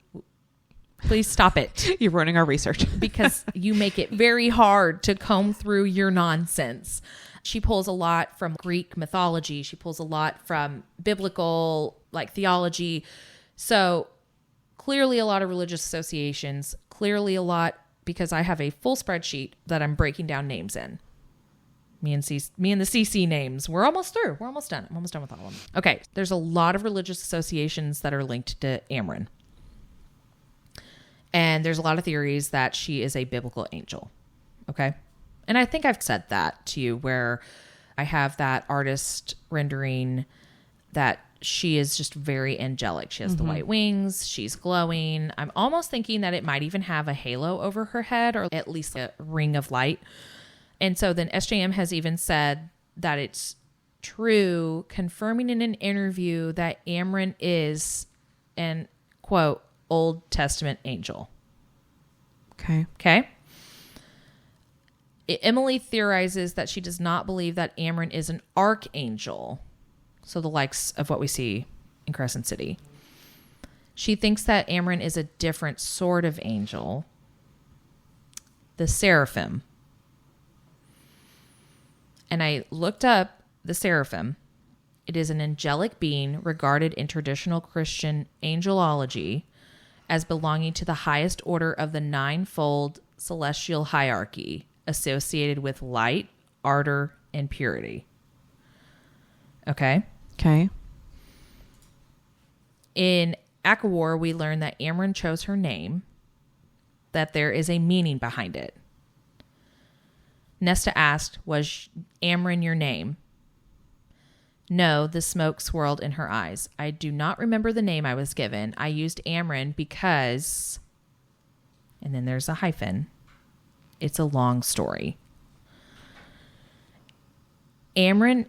Please stop it. You're ruining our research. Because you make it very hard to comb through your nonsense. She pulls a lot from Greek mythology. She pulls a lot from biblical theology. So clearly a lot of religious associations, clearly a lot, because I have a full spreadsheet that I'm breaking down names in. Me and the CC names. We're almost through. We're almost done. I'm almost done with all of them. Okay. There's a lot of religious associations that are linked to Amren. And there's a lot of theories that she is a biblical angel. Okay. And I think I've said that to you, where I have that artist rendering that she is just very angelic. She has the white wings. She's glowing. I'm almost thinking that it might even have a halo over her head, or at least a ring of light. And so then SJM has even said that it's true, confirming in an interview that Amren is an, quote, Old Testament angel. Okay. Emily theorizes that she does not believe that Amren is an archangel. So the likes of what we see in Crescent City. She thinks that Amren is a different sort of angel, the seraphim. And I looked up the seraphim. It is an angelic being regarded in traditional Christian angelology as belonging to the highest order of the ninefold celestial hierarchy associated with light, ardor, and purity. Okay? Okay. In Akawar, we learn that Amren chose her name, that there is a meaning behind it. Nesta asked, was Amren your name? No, the smoke swirled in her eyes. I do not remember the name I was given. I used Amren because... And then there's a hyphen. It's a long story. Amren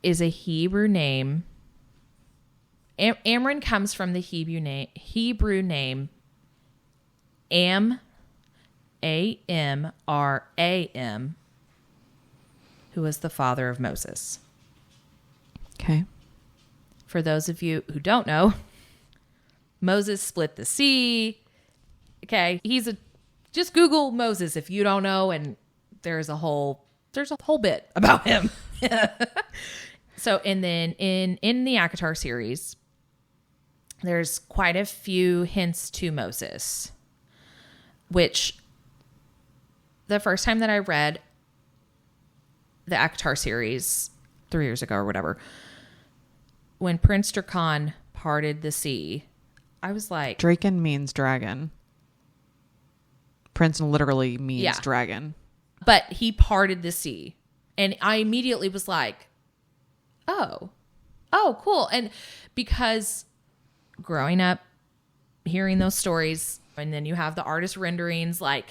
is a Hebrew name. Amren comes from the Hebrew name Amram, who was the father of Moses. Okay. For those of you who don't know, Moses split the sea. Okay. Just Google Moses if you don't know, and there's a whole bit about him. So, and then in the ACOTAR series, there's quite a few hints to Moses, which the first time that I read the ACOTAR series 3 years ago or whatever, when Prince Drakan parted the sea, I was like... Draken means dragon. Prince literally means dragon. But he parted the sea. And I immediately was like, oh, cool. And because growing up, hearing those stories, and then you have the artist renderings, I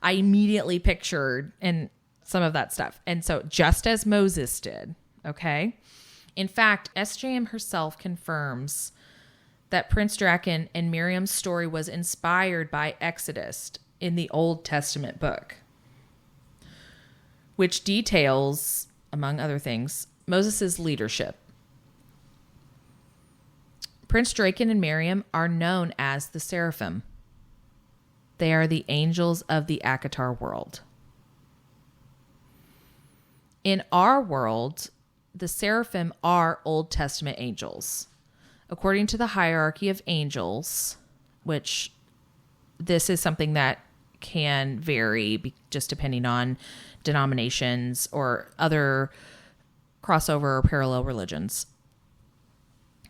immediately pictured and some of that stuff. And so just as Moses did, okay? In fact, SJM herself confirms that Prince Draken and Miriam's story was inspired by Exodus in the Old Testament book, which details, among other things, Moses' leadership. Prince Draken and Miriam are known as the seraphim. They are the angels of the ACOTAR world. In our world, the seraphim are Old Testament angels. According to the hierarchy of angels, which this is something that can vary just depending on denominations or other crossover or parallel religions.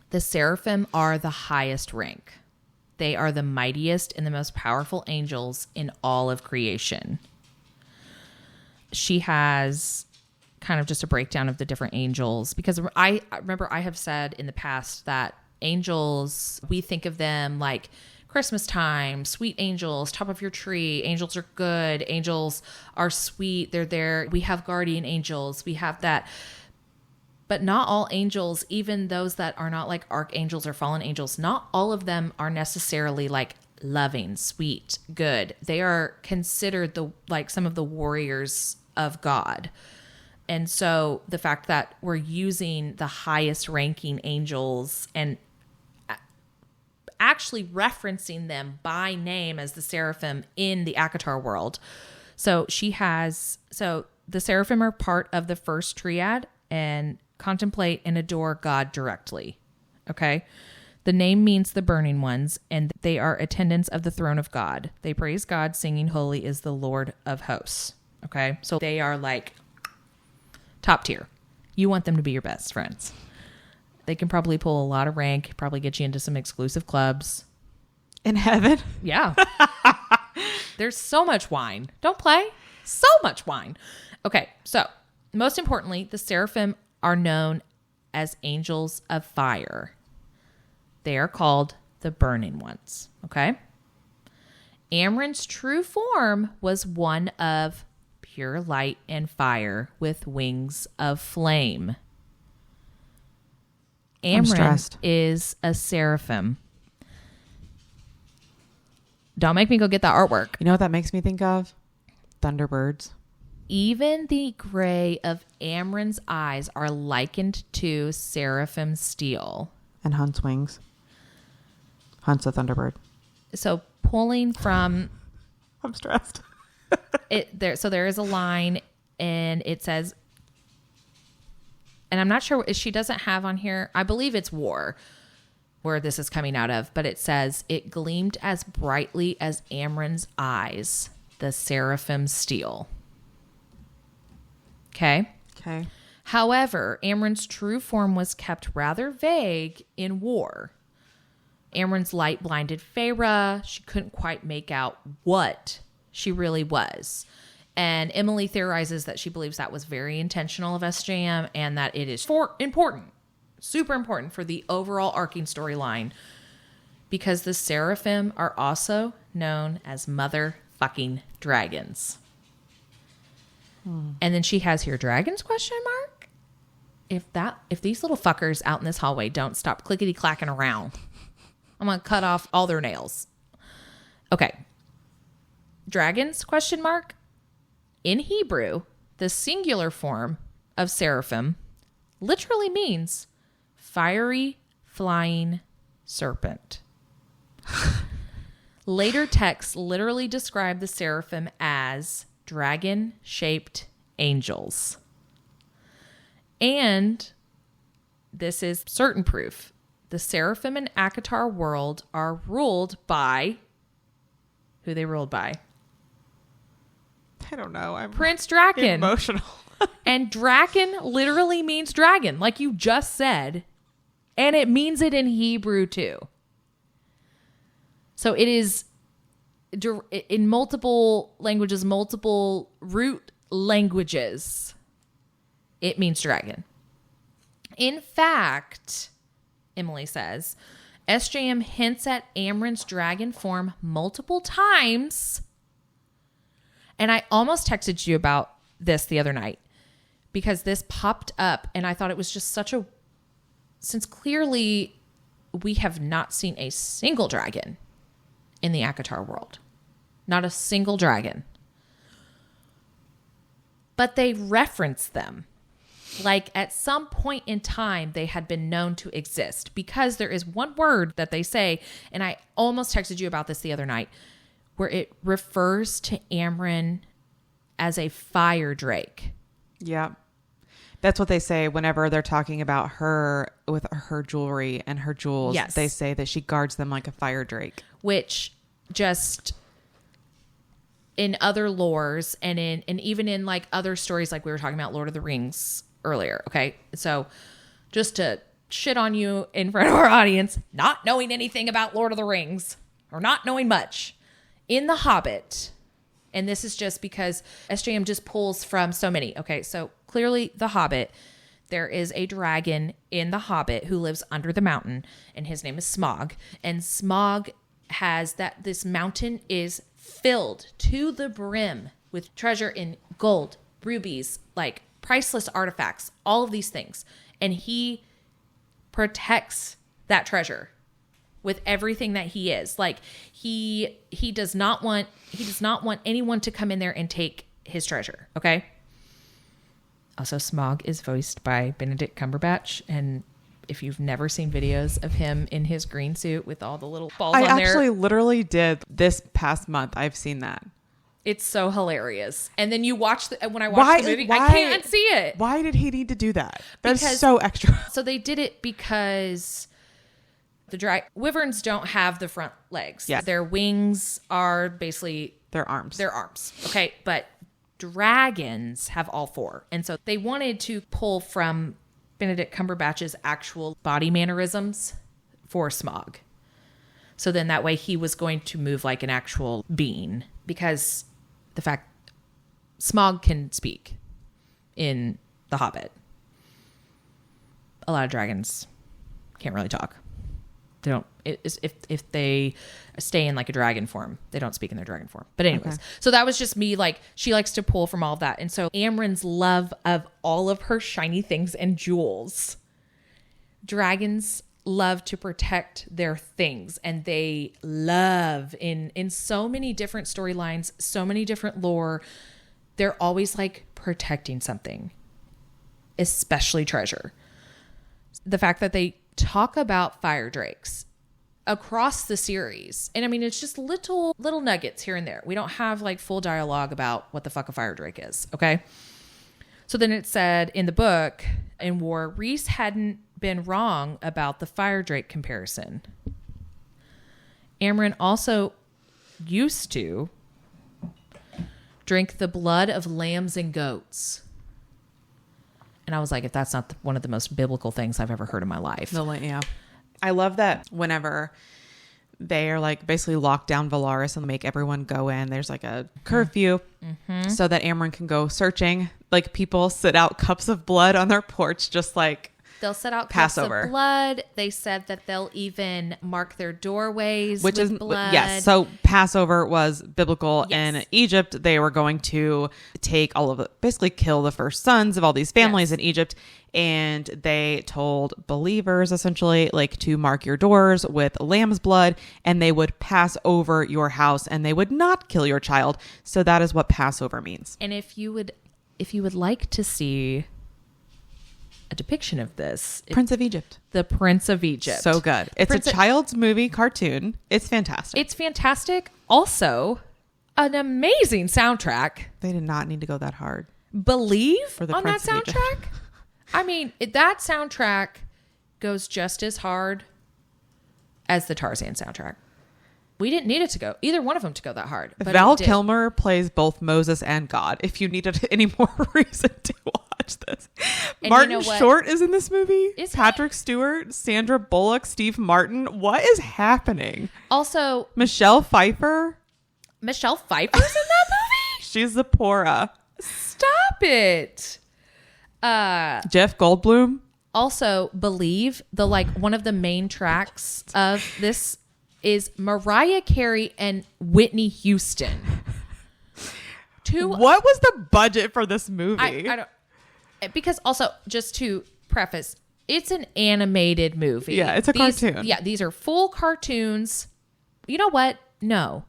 The seraphim are the highest rank. They are the mightiest and the most powerful angels in all of creation. She has kind of just a breakdown of the different angels, because I remember I have said in the past that angels, we think of them like Christmas time, sweet angels, top of your tree. Angels are good. Angels are sweet. They're there. We have guardian angels. We have that. But not all angels, even those that are not like archangels or fallen angels, not all of them are necessarily like loving, sweet, good. They are considered some of the warriors of God. And so the fact that we're using the highest ranking angels and actually referencing them by name as the seraphim in the ACOTAR world. So the seraphim are part of the first triad and contemplate and adore God directly. Okay. The name means the burning ones, and they are attendants of the throne of God. They praise God, singing, "Holy is the Lord of hosts." Okay. So they are like top tier. You want them to be your best friends. They can probably pull a lot of rank, probably get you into some exclusive clubs. In heaven? Yeah. There's so much wine. Don't play. So much wine. Okay. So most importantly, the seraphim are known as angels of fire. They are called the burning ones. Okay. Amren's true form was one of pure light and fire with wings of flame. Amren is a seraphim. Don't make me go get that artwork. You know what that makes me think of? Thunderbirds. Even the gray of Amren's eyes are likened to seraphim steel. And Hunt's wings. Hunt's a thunderbird. So pulling from... I'm stressed. So there is a line and it says... And I'm not sure, she doesn't have on here... I believe it's war where this is coming out of. But it says, "It gleamed as brightly as Amren's eyes, the seraphim steel." Okay. Okay. However, Amren's true form was kept rather vague in war. Amren's light blinded Feyre. She couldn't quite make out what she really was. And Emily theorizes that she believes that was very intentional of SJM and that it is super important for the overall arcing storyline, because the seraphim are also known as motherfucking dragons. And then she has here dragons question mark. If these little fuckers out in this hallway don't stop clickety clacking around, I'm going to cut off all their nails. Okay. Dragons question mark. In Hebrew, the singular form of seraphim literally means fiery flying serpent. Later texts literally describe the seraphim as dragon-shaped angels. And this is certain proof. The seraphim in ACOTAR world are ruled by... Who they ruled by? I don't know. I'm Prince Draken. emotional. And Draken literally means dragon, like you just said. And it means it in Hebrew too. So it is in multiple languages, multiple root languages. It means dragon. In fact, Emily says, SJM hints at Amren's dragon form multiple times. And I almost texted you about this the other night because this popped up and I thought it was just since clearly we have not seen a single dragon in the ACOTAR world. Not a single dragon. But they reference them. Like at some point in time, they had been known to exist because there is one word that they say, and I almost texted you about this the other night, where it refers to Amren as a fire drake. Yeah. That's what they say whenever they're talking about her with her jewelry and her jewels. Yes. They say that she guards them like a fire drake. Which just in other lores and even in like other stories, like we were talking about Lord of the Rings earlier. Okay. So just to shit on you in front of our audience, not knowing anything about Lord of the Rings or not knowing much, in The Hobbit, and this is just because SJM just pulls from so many. Okay, so clearly The Hobbit, there is a dragon in The Hobbit who lives under the mountain, and his name is Smaug. And Smaug has this mountain is filled to the brim with treasure in gold, rubies, like priceless artifacts, all of these things. And he protects that treasure with everything that he is. Like he does not want anyone to come in there and take his treasure. Okay. Also, Smaug is voiced by Benedict Cumberbatch, and if you've never seen videos of him in his green suit with all the little balls on there, I actually literally did this past month. I've seen that. It's so hilarious. And then you watch when I watch the movie, I can't see it. Why did he need to do that? That's Because- so extra. So they did it because the wyverns don't have the front legs. Yeah. Their wings are basically Their arms. their arms. Okay. But dragons have all four. And so they wanted to pull from Benedict Cumberbatch's actual body mannerisms for Smaug. So then that way he was going to move like an actual being, because the fact Smaug can speak in The Hobbit. A lot of dragons can't really talk. They don't, if they stay in like a dragon form, they don't speak in their dragon form. But anyways, So that was just me, like, she likes to pull from all of that. And so Amren's love of all of her shiny things and jewels. Dragons love to protect their things, and they love in so many different storylines, so many different lore, they're always like protecting something, especially treasure. The fact that they talk about fire drakes across the series, and I mean, it's just little nuggets here and there. We don't have like full dialogue about what the fuck a fire drake is. Okay. So then it said in the book, in War, Rhys hadn't been wrong about the fire drake comparison. Amren also used to drink the blood of lambs and goats. And I was like, if that's not one of the most biblical things I've ever heard in my life. Yeah. I love that whenever they are like basically lock down Valaris and make everyone go in, there's like a curfew so that Amren can go searching. Like, people sit out cups of blood on their porch, just like they'll set out Passover. cups of blood. They said that they'll even mark their doorways which with is blood. Yes. So Passover was biblical. Yes. In Egypt. They were going to take all of it, basically kill the first sons of all these families in Egypt. And they told believers essentially like to mark your doors with lamb's blood, and they would pass over your house and they would not kill your child. So that is what Passover means. And if you would like to see a depiction of this, Prince of Egypt. The Prince of Egypt. So good. It's a child's movie cartoon. It's fantastic. It's fantastic. Also, an amazing soundtrack. They did not need to go that hard. Believe For the on Prince that of Egypt. soundtrack. I mean, that soundtrack goes just as hard as the Tarzan soundtrack. We didn't need it to go, either one of them to go that hard. But Val Kilmer plays both Moses and God, if you needed any more reason to watch this. And Martin you know what? Short is in this movie. Is he? Patrick Stewart, Sandra Bullock, Steve Martin. What is happening? Also, Michelle Pfeiffer. Michelle Pfeiffer's in that movie? She's Zipporah. Stop it. Jeff Goldblum. Also, Believe, one of the main tracks of this is Mariah Carey and Whitney Houston. What was the budget for this movie? I don't, because also, just to preface, it's an animated movie. Yeah, it's a cartoon. Yeah, these are full cartoons. You know what? No,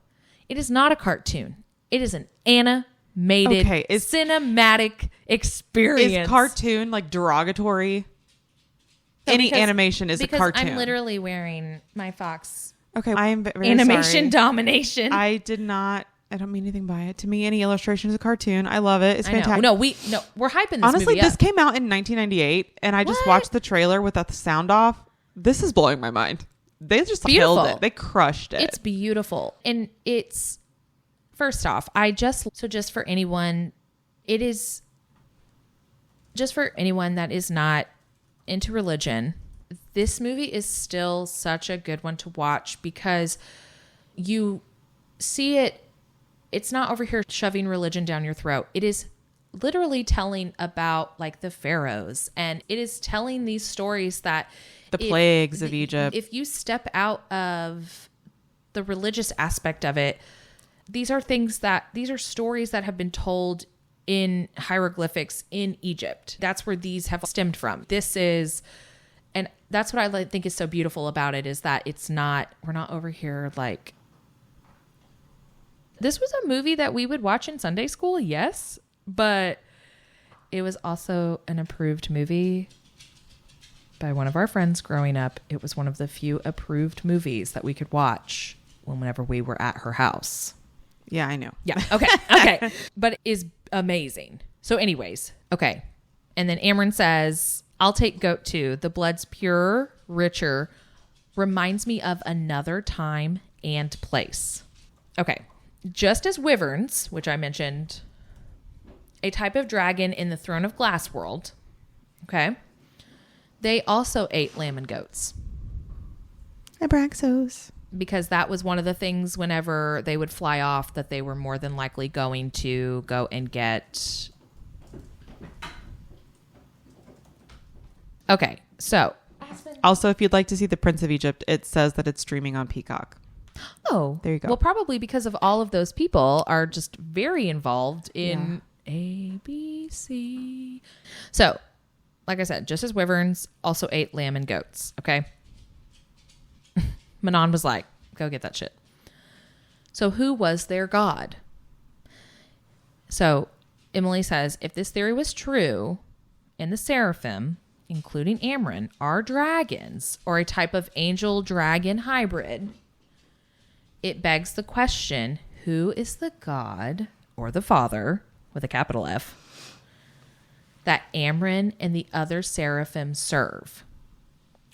it is not a cartoon. It is an animated cinematic experience. Is cartoon like derogatory? Any animation is a cartoon. I'm literally wearing my Fox. Okay, I am very animation sorry. domination. I don't mean anything by it. To me, any illustration is a cartoon. I love it. It's fantastic. No, we're hyping this Honestly, movie this up. came out in 1998, and I just What? watched the trailer without the sound off. This is blowing my mind. They just killed it. They crushed it. It's beautiful. And it's, first off, just for anyone, it is just for anyone that is not into religion, this movie is still such a good one to watch, because you see it's not over here shoving religion down your throat. It is literally telling about like the pharaohs, and it is telling these stories that the plagues of Egypt. If you step out of the religious aspect of it, these are stories that have been told in hieroglyphics in Egypt. That's where these have stemmed from. And that's what I think is so beautiful about it, is that we're not over here like, this was a movie that we would watch in Sunday school. Yes. But it was also an approved movie by one of our friends growing up. It was one of the few approved movies that we could watch whenever we were at her house. Yeah, I know. Yeah. Okay. Okay. But it is amazing. So anyways, okay. And then Amren says, I'll take goat too. The blood's purer, richer, reminds me of another time and place. Okay. Just as wyverns, which I mentioned, a type of dragon in the Throne of Glass world, okay, they also ate lamb and goats. Abraxos. Because that was one of the things whenever they would fly off that they were more than likely going to go and get. Okay, so. Also, if you'd like to see The Prince of Egypt, it says that it's streaming on Peacock. Oh, there you go. Well, probably because of all of those people are just very involved in ABC. So, like I said, just as wyverns also ate lamb and goats. Okay. Manon was like, go get that shit. So who was their god? So Emily says, if this theory was true, and the seraphim, including Amren, are dragons or a type of angel-dragon hybrid, it begs the question, who is the god or the father, with a capital F, that Amren and the other seraphim serve?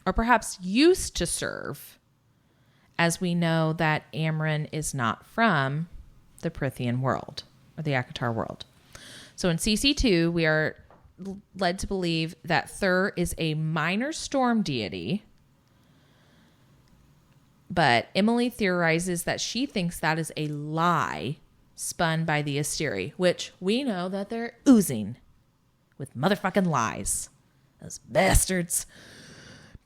Or perhaps used to serve, as we know that Amren is not from the Prithian world or the Akatar world. So in CC2, we are led to believe that Thur is a minor storm deity, but Emily theorizes that she thinks that is a lie spun by the Asteri, which we know that they're oozing with motherfucking lies. Those bastards.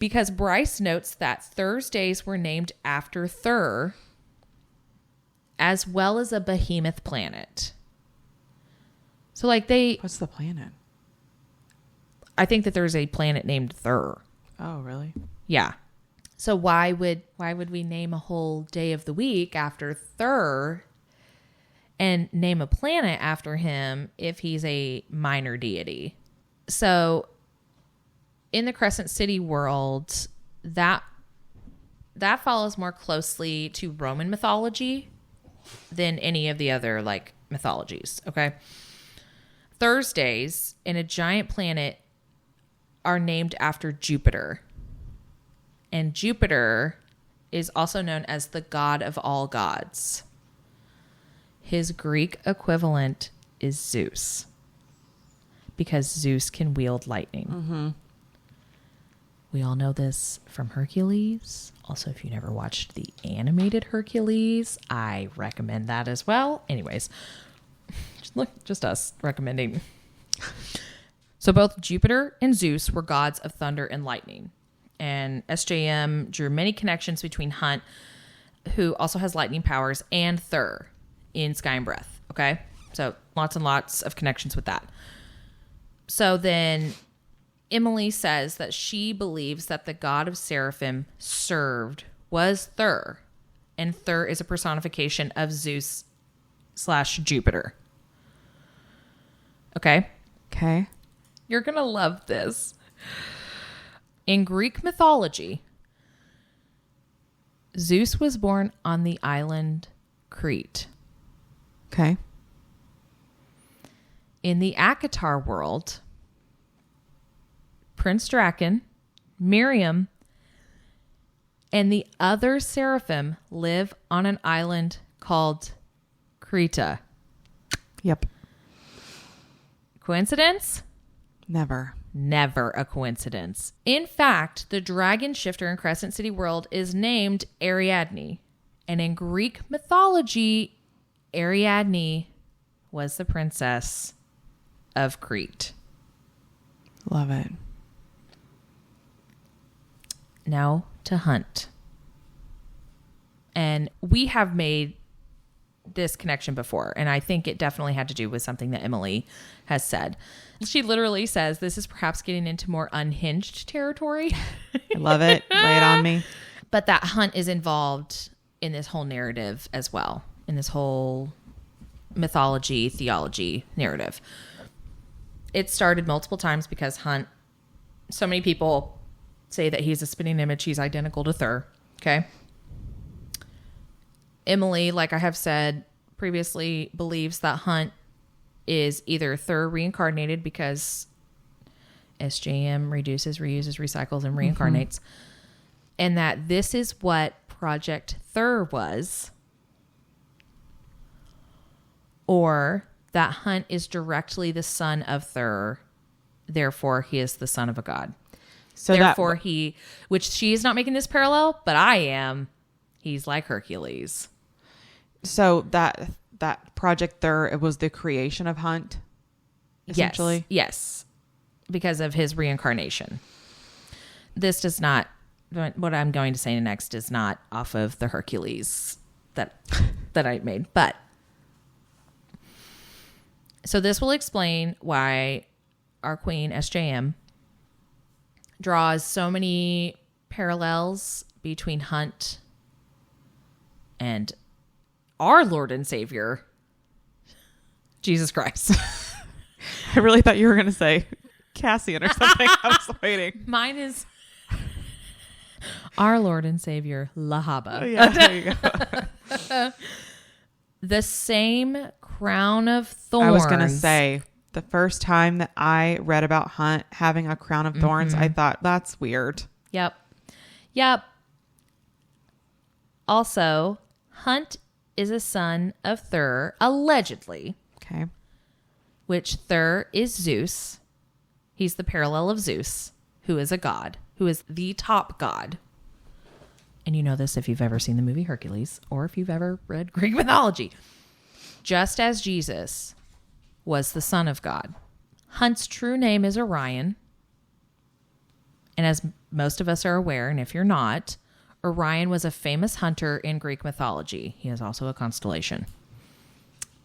Because Bryce notes that Thursdays were named after Thur, as well as a behemoth planet. So like What's the planet? I think that there's a planet named Thur. Oh, really? Yeah. So why would we name a whole day of the week after Thur and name a planet after him if he's a minor deity? So in the Crescent City world, that follows more closely to Roman mythology than any of the other like mythologies. Okay. Thursdays in a giant planet are named after Jupiter. And Jupiter is also known as the god of all gods. His Greek equivalent is Zeus, because Zeus can wield lightning. Mm-hmm. We all know this from Hercules. Also, if you never watched the animated Hercules, I recommend that as well. Anyways, just us recommending. So both Jupiter and Zeus were gods of thunder and lightning. And SJM drew many connections between Hunt, who also has lightning powers, and Thur in Sky and Breath. Okay? So lots and lots of connections with that. So then Emily says that she believes that the god of seraphim served was Thur. And Thur is a personification of Zeus / Jupiter. Okay? Okay. You're going to love this. In Greek mythology, Zeus was born on the island Crete. Okay. In the Akatar world, Prince Draken, Miriam, and the other seraphim live on an island called Creta. Yep. Coincidence? Never. Never a coincidence. In fact, the dragon shifter in Crescent City world is named Ariadne. And in Greek mythology, Ariadne was the princess of Crete. Love it. Now to Hunt. And we have made this connection before, and I think it definitely had to do with something that Emily has said. She literally says this is perhaps getting into more unhinged territory. I love it. Lay it on me. But that Hunt is involved in this whole narrative as well, in this whole mythology, theology narrative. It started multiple times because Hunt, so many people say that he's a spitting image. He's identical to Thur. Okay. Emily, like I have said previously believes that Hunt is either Thur reincarnated because SJM reduces, reuses, recycles, and reincarnates, and that this is what Project Thur was, or that Hunt is directly the son of Thur, therefore he is the son of a god. So therefore which she is not making this parallel, but I am. He's like Hercules. So that Project Thur, it was the creation of Hunt, essentially? Yes. Because of his reincarnation. This does not, what I'm going to say next is not off of the Hercules that I made. But, so this will explain why our queen, SJM, draws so many parallels between Hunt and our Lord and Savior, Jesus Christ. I really thought you were going to say Cassian or something. I was waiting. Mine is our Lord and Savior, Lahaba. Oh, yeah, there you go. The same crown of thorns. I was going to say, the first time that I read about Hunt having a crown of thorns, I thought, that's weird. Yep. Also, Hunt is a son of Thur, allegedly. Okay. Which Thur is Zeus. He's the parallel of Zeus, who is a god, who is the top god. And you know this if you've ever seen the movie Hercules or if you've ever read Greek mythology. Just as Jesus was the son of God, Hunt's true name is Orion. And as most of us are aware, and if you're not, Orion was a famous hunter in Greek mythology. He is also a constellation.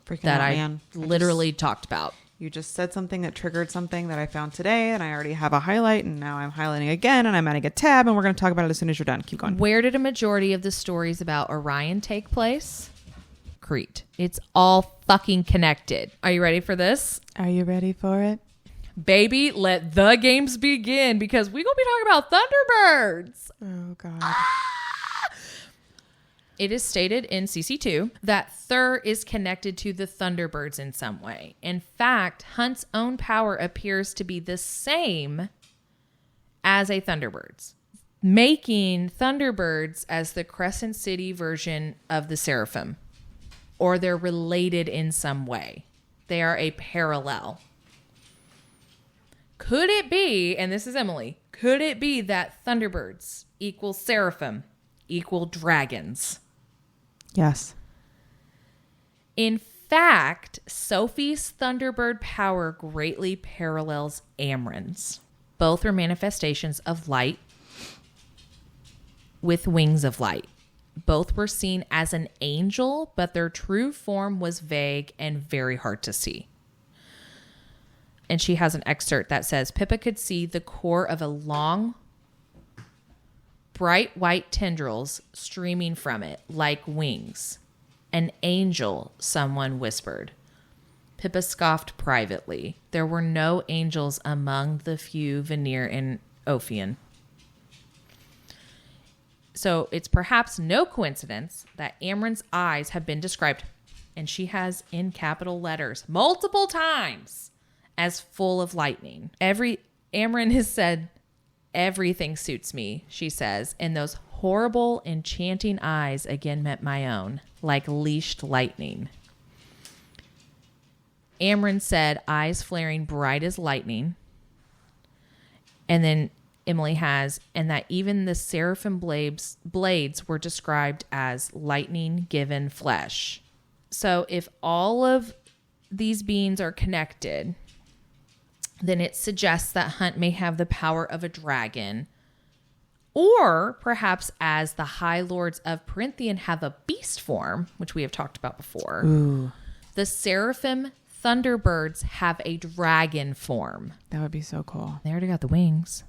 Freaking that out, I man. literally talked about. You just said something that triggered something that I found today, and I already have a highlight, and now I'm highlighting again, and I'm adding a tab, and we're going to talk about it as soon as you're done. Keep going. Where did a majority of the stories about Orion take place? Crete. It's all fucking connected. Are you ready for this? Are you ready for it? Baby, let the games begin, because we're going to be talking about Thunderbirds. Oh, God. It is stated in CC2 that Thur is connected to the Thunderbirds in some way. In fact, Hunt's own power appears to be the same as a Thunderbird's, making Thunderbirds as the Crescent City version of the Seraphim, or they're related in some way. They are a parallel. Could it be, and this is Emily, could it be that Thunderbirds equal Seraphim equal dragons? Yes. In fact, Sophie's Thunderbird power greatly parallels Amren's. Both are manifestations of light with wings of light. Both were seen as an angel, but their true form was vague and very hard to see. And she has an excerpt that says, Pippa could see the core of a long, bright white tendrils streaming from it like wings. An angel, someone whispered. Pippa scoffed privately. There were no angels among the few Vanir and Ophion. So it's perhaps no coincidence that Amren's eyes have been described, and she has in capital letters multiple times, as full of lightning. Amren has said, everything suits me, she says, and those horrible, enchanting eyes again met my own, like leashed lightning. Amren said, eyes flaring bright as lightning. And then Emily has, and that even the seraphim blades were described as lightning given flesh. So if all of these beings are connected, then it suggests that Hunt may have the power of a dragon, or perhaps as the High Lords of Perinthian have a beast form, which we have talked about before. Ooh. The Seraphim Thunderbirds have a dragon form. That would be so cool. They already got the wings.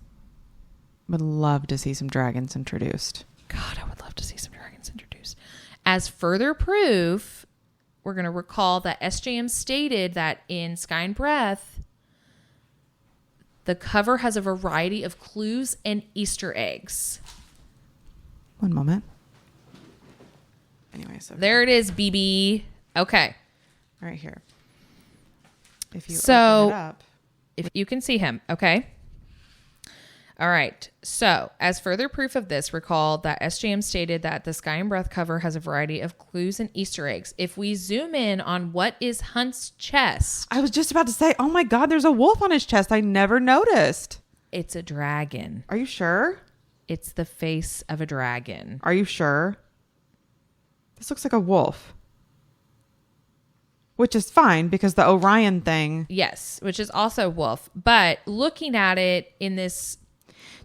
Would love to see some dragons introduced. God, I would love to see some dragons introduced. As further proof, we're going to recall that SJM stated that in Sky and Breath, the cover has a variety of clues and Easter eggs. One moment. Anyway, so there it is, BB. Okay. Right here. If you So- open it up. If you can see him, okay? All right. So, as further proof of this, recall that SJM stated that the Sky and Breath cover has a variety of clues and Easter eggs. If we zoom in on what is Hunt's chest, I was just about to say, oh my God, there's a wolf on his chest. I never noticed. it's a dragon. Are you sure? It's the face of a dragon. Are you sure? This looks like a wolf. Which is fine because the Orion thing. Yes, which is also wolf. But looking at it in this,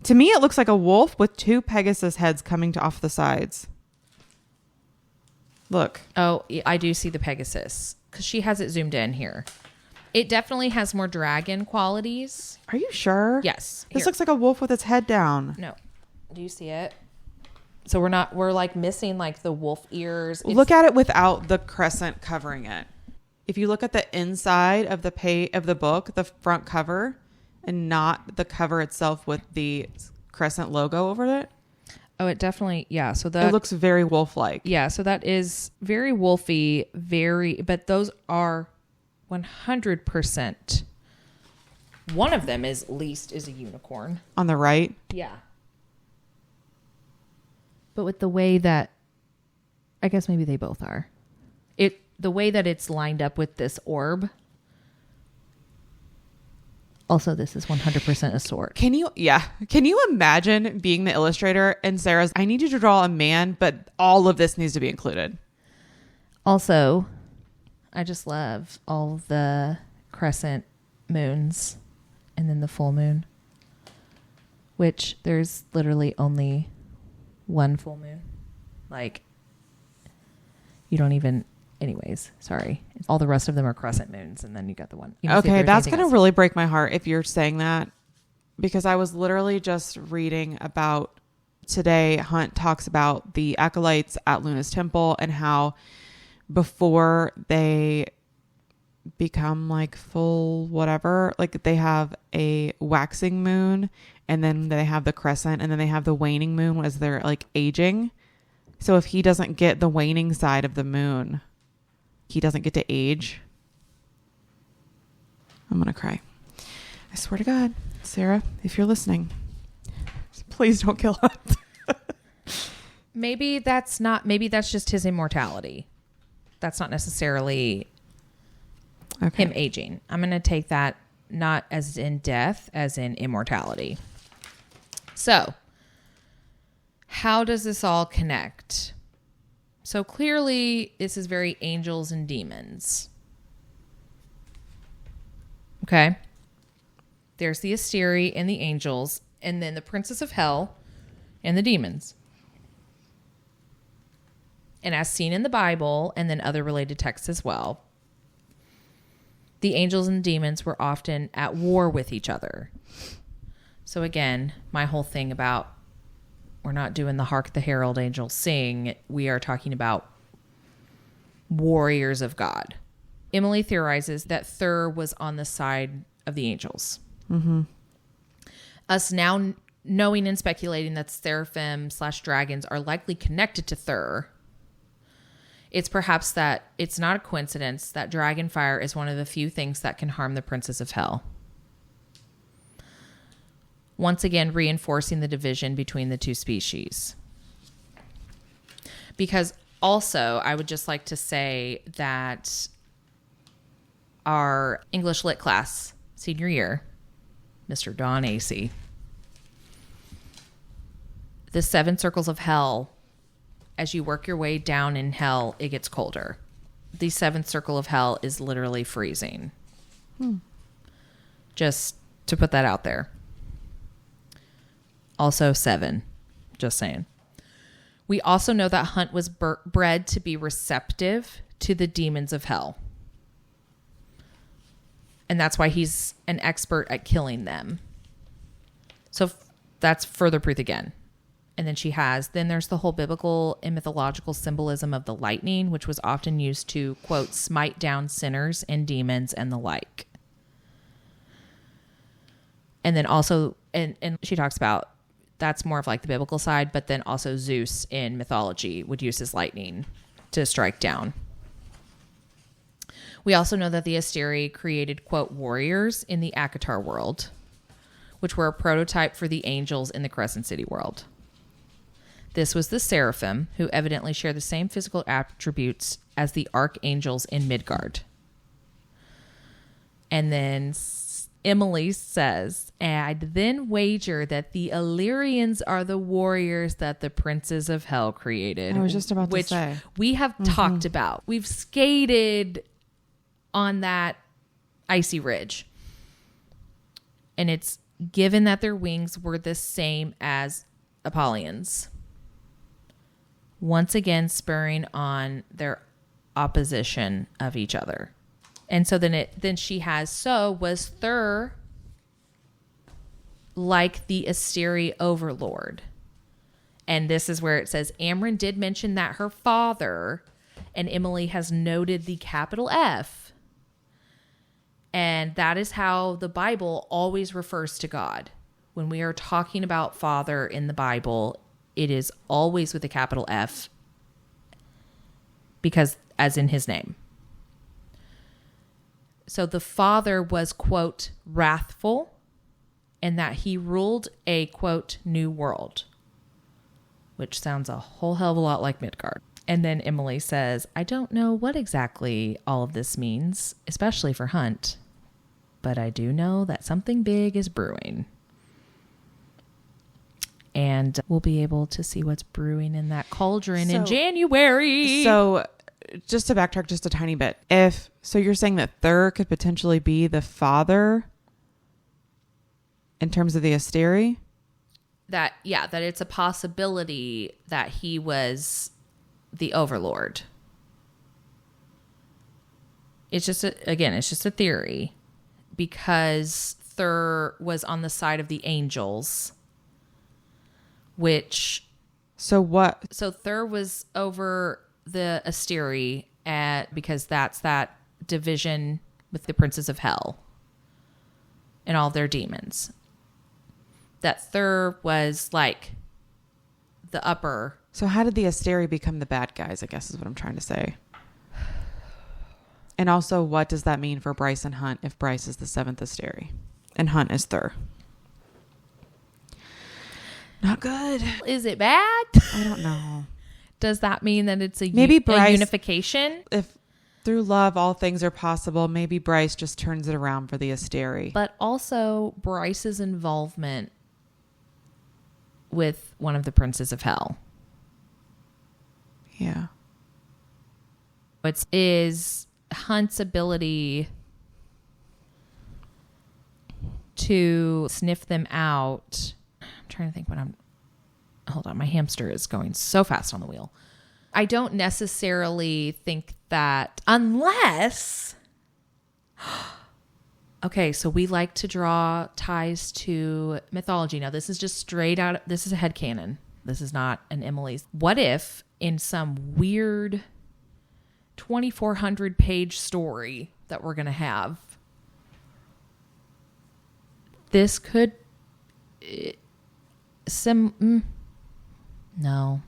To me, it looks like a wolf with two Pegasus heads coming off the sides. Look. oh, I do see the Pegasus because she has it zoomed in here. It definitely has more dragon qualities. Are you sure? Yes. This Here. looks like a wolf with its head down. No. Do you see it? So we're like missing like the wolf ears. Look at it without the crescent covering it. If you look at the inside of the book, the front cover, and not the cover itself with the crescent logo over it, Oh, it definitely, yeah. So it that looks very wolf-like. yeah, so that is very wolfy, but those are 100%. One of them is a unicorn. On the right, Yeah. But with the way that, I guess maybe they both are. The way that it's lined up with this orb. Also, this is 100% a sword. can you imagine being the illustrator and Sarah's, I need you to draw a man, but all of this needs to be included. Also, I just love all the crescent moons and then the full moon, which there's literally only one full moon. Like, you don't even, anyways, sorry. All the rest of them are crescent moons, and then you got the one. You can see if Okay, there's that's anything going to else. really break my heart if you're saying that, because I was literally just reading about today. Hunt talks about the acolytes at Luna's temple and how before they become like full whatever, like they have a waxing moon and then they have the crescent and then they have the waning moon as they're like aging. So if he doesn't get the waning side of the moon, he doesn't get to age. I'm going to cry. I swear to God, Sarah, if you're listening, please don't kill us. Maybe that's just his immortality. That's not necessarily him aging. I'm going to take that not as in death, as in immortality. So, how does this all connect? So clearly, this is very angels and demons. Okay. There's the Asteri and the angels, and then the Princess of Hell and the demons. And as seen in the Bible and then other related texts as well, the angels and demons were often at war with each other. So again, my whole thing about we're not doing the Hark the Herald Angels Sing. We are talking about warriors of God. Emily theorizes that Thur was on the side of the angels. Mm-hmm. Us now knowing and speculating that seraphim/dragons are likely connected to Thur, it's perhaps that it's not a coincidence that dragon fire is one of the few things that can harm the Princess of Hell. Once again, reinforcing the division between the two species. Because also, I would just like to say that our English Lit class, senior year, Mr. Don Acey, the 7 circles of hell, as you work your way down in hell, it gets colder. The 7th circle of hell is literally freezing. Just to put that out there. Also 7. Just saying. We also know that Hunt was bred to be receptive to the demons of hell. And that's why he's an expert at killing them. So that's further proof again. And then there's the whole biblical and mythological symbolism of the lightning, which was often used to, quote, smite down sinners and demons and the like. And then also, and she talks about, that's more of like the biblical side, but then also Zeus in mythology would use his lightning to strike down. We also know that the Asteri created, quote, warriors in the Akatar world, which were a prototype for the angels in the Crescent City world. This was the seraphim, who evidently share the same physical attributes as the archangels in Midgard. And then Emily says, I'd then wager that the Illyrians are the warriors that the princes of hell created. I was just about to say. Which we have talked about. We've skated on that icy ridge. And it's given that their wings were the same as Apollyon's. Once again, spurring on their opposition of each other. And so then she has, so was Thur like the Asteri overlord? And this is where it says, Amren did mention that her father, and Emily has noted the capital F. And that is how the Bible always refers to God. When we are talking about Father in the Bible, it is always with a capital F, because as in his name. So the Father was, quote, wrathful, and that he ruled a, quote, new world, which sounds a whole hell of a lot like Midgard. And then Emily says, I don't know what exactly all of this means, especially for Hunt, but I do know that something big is brewing. And we'll be able to see what's brewing in that cauldron in January. So just to backtrack just a tiny bit, so you're saying that Thur could potentially be the father in terms of the Asteri? That it's a possibility that he was the overlord. It's just a theory, because Thur was on the side of the angels, which... So what? So Thur was over the Asteri because that's that division with the princes of hell and all their demons. That Thur was like the upper. So how did the Asteri become the bad guys, I guess is what I'm trying to say. And also, what does that mean for Bryce and Hunt if Bryce is the 7th Asteri and Hunt is Thur? Not good. Is it bad? I don't know. Does that mean that it's a unification? If through love all things are possible, maybe Bryce just turns it around for the Asteri. But also Bryce's involvement with one of the princes of hell. Yeah. It is Hunt's ability to sniff them out. I'm trying to think hold on, my hamster is going so fast on the wheel. I don't necessarily think that unless... Okay, so we like to draw ties to mythology. Now, this is just straight out... This is a headcanon. This is not an Emily's. What if in some weird 2,400 page story that we're going to have, this could... No,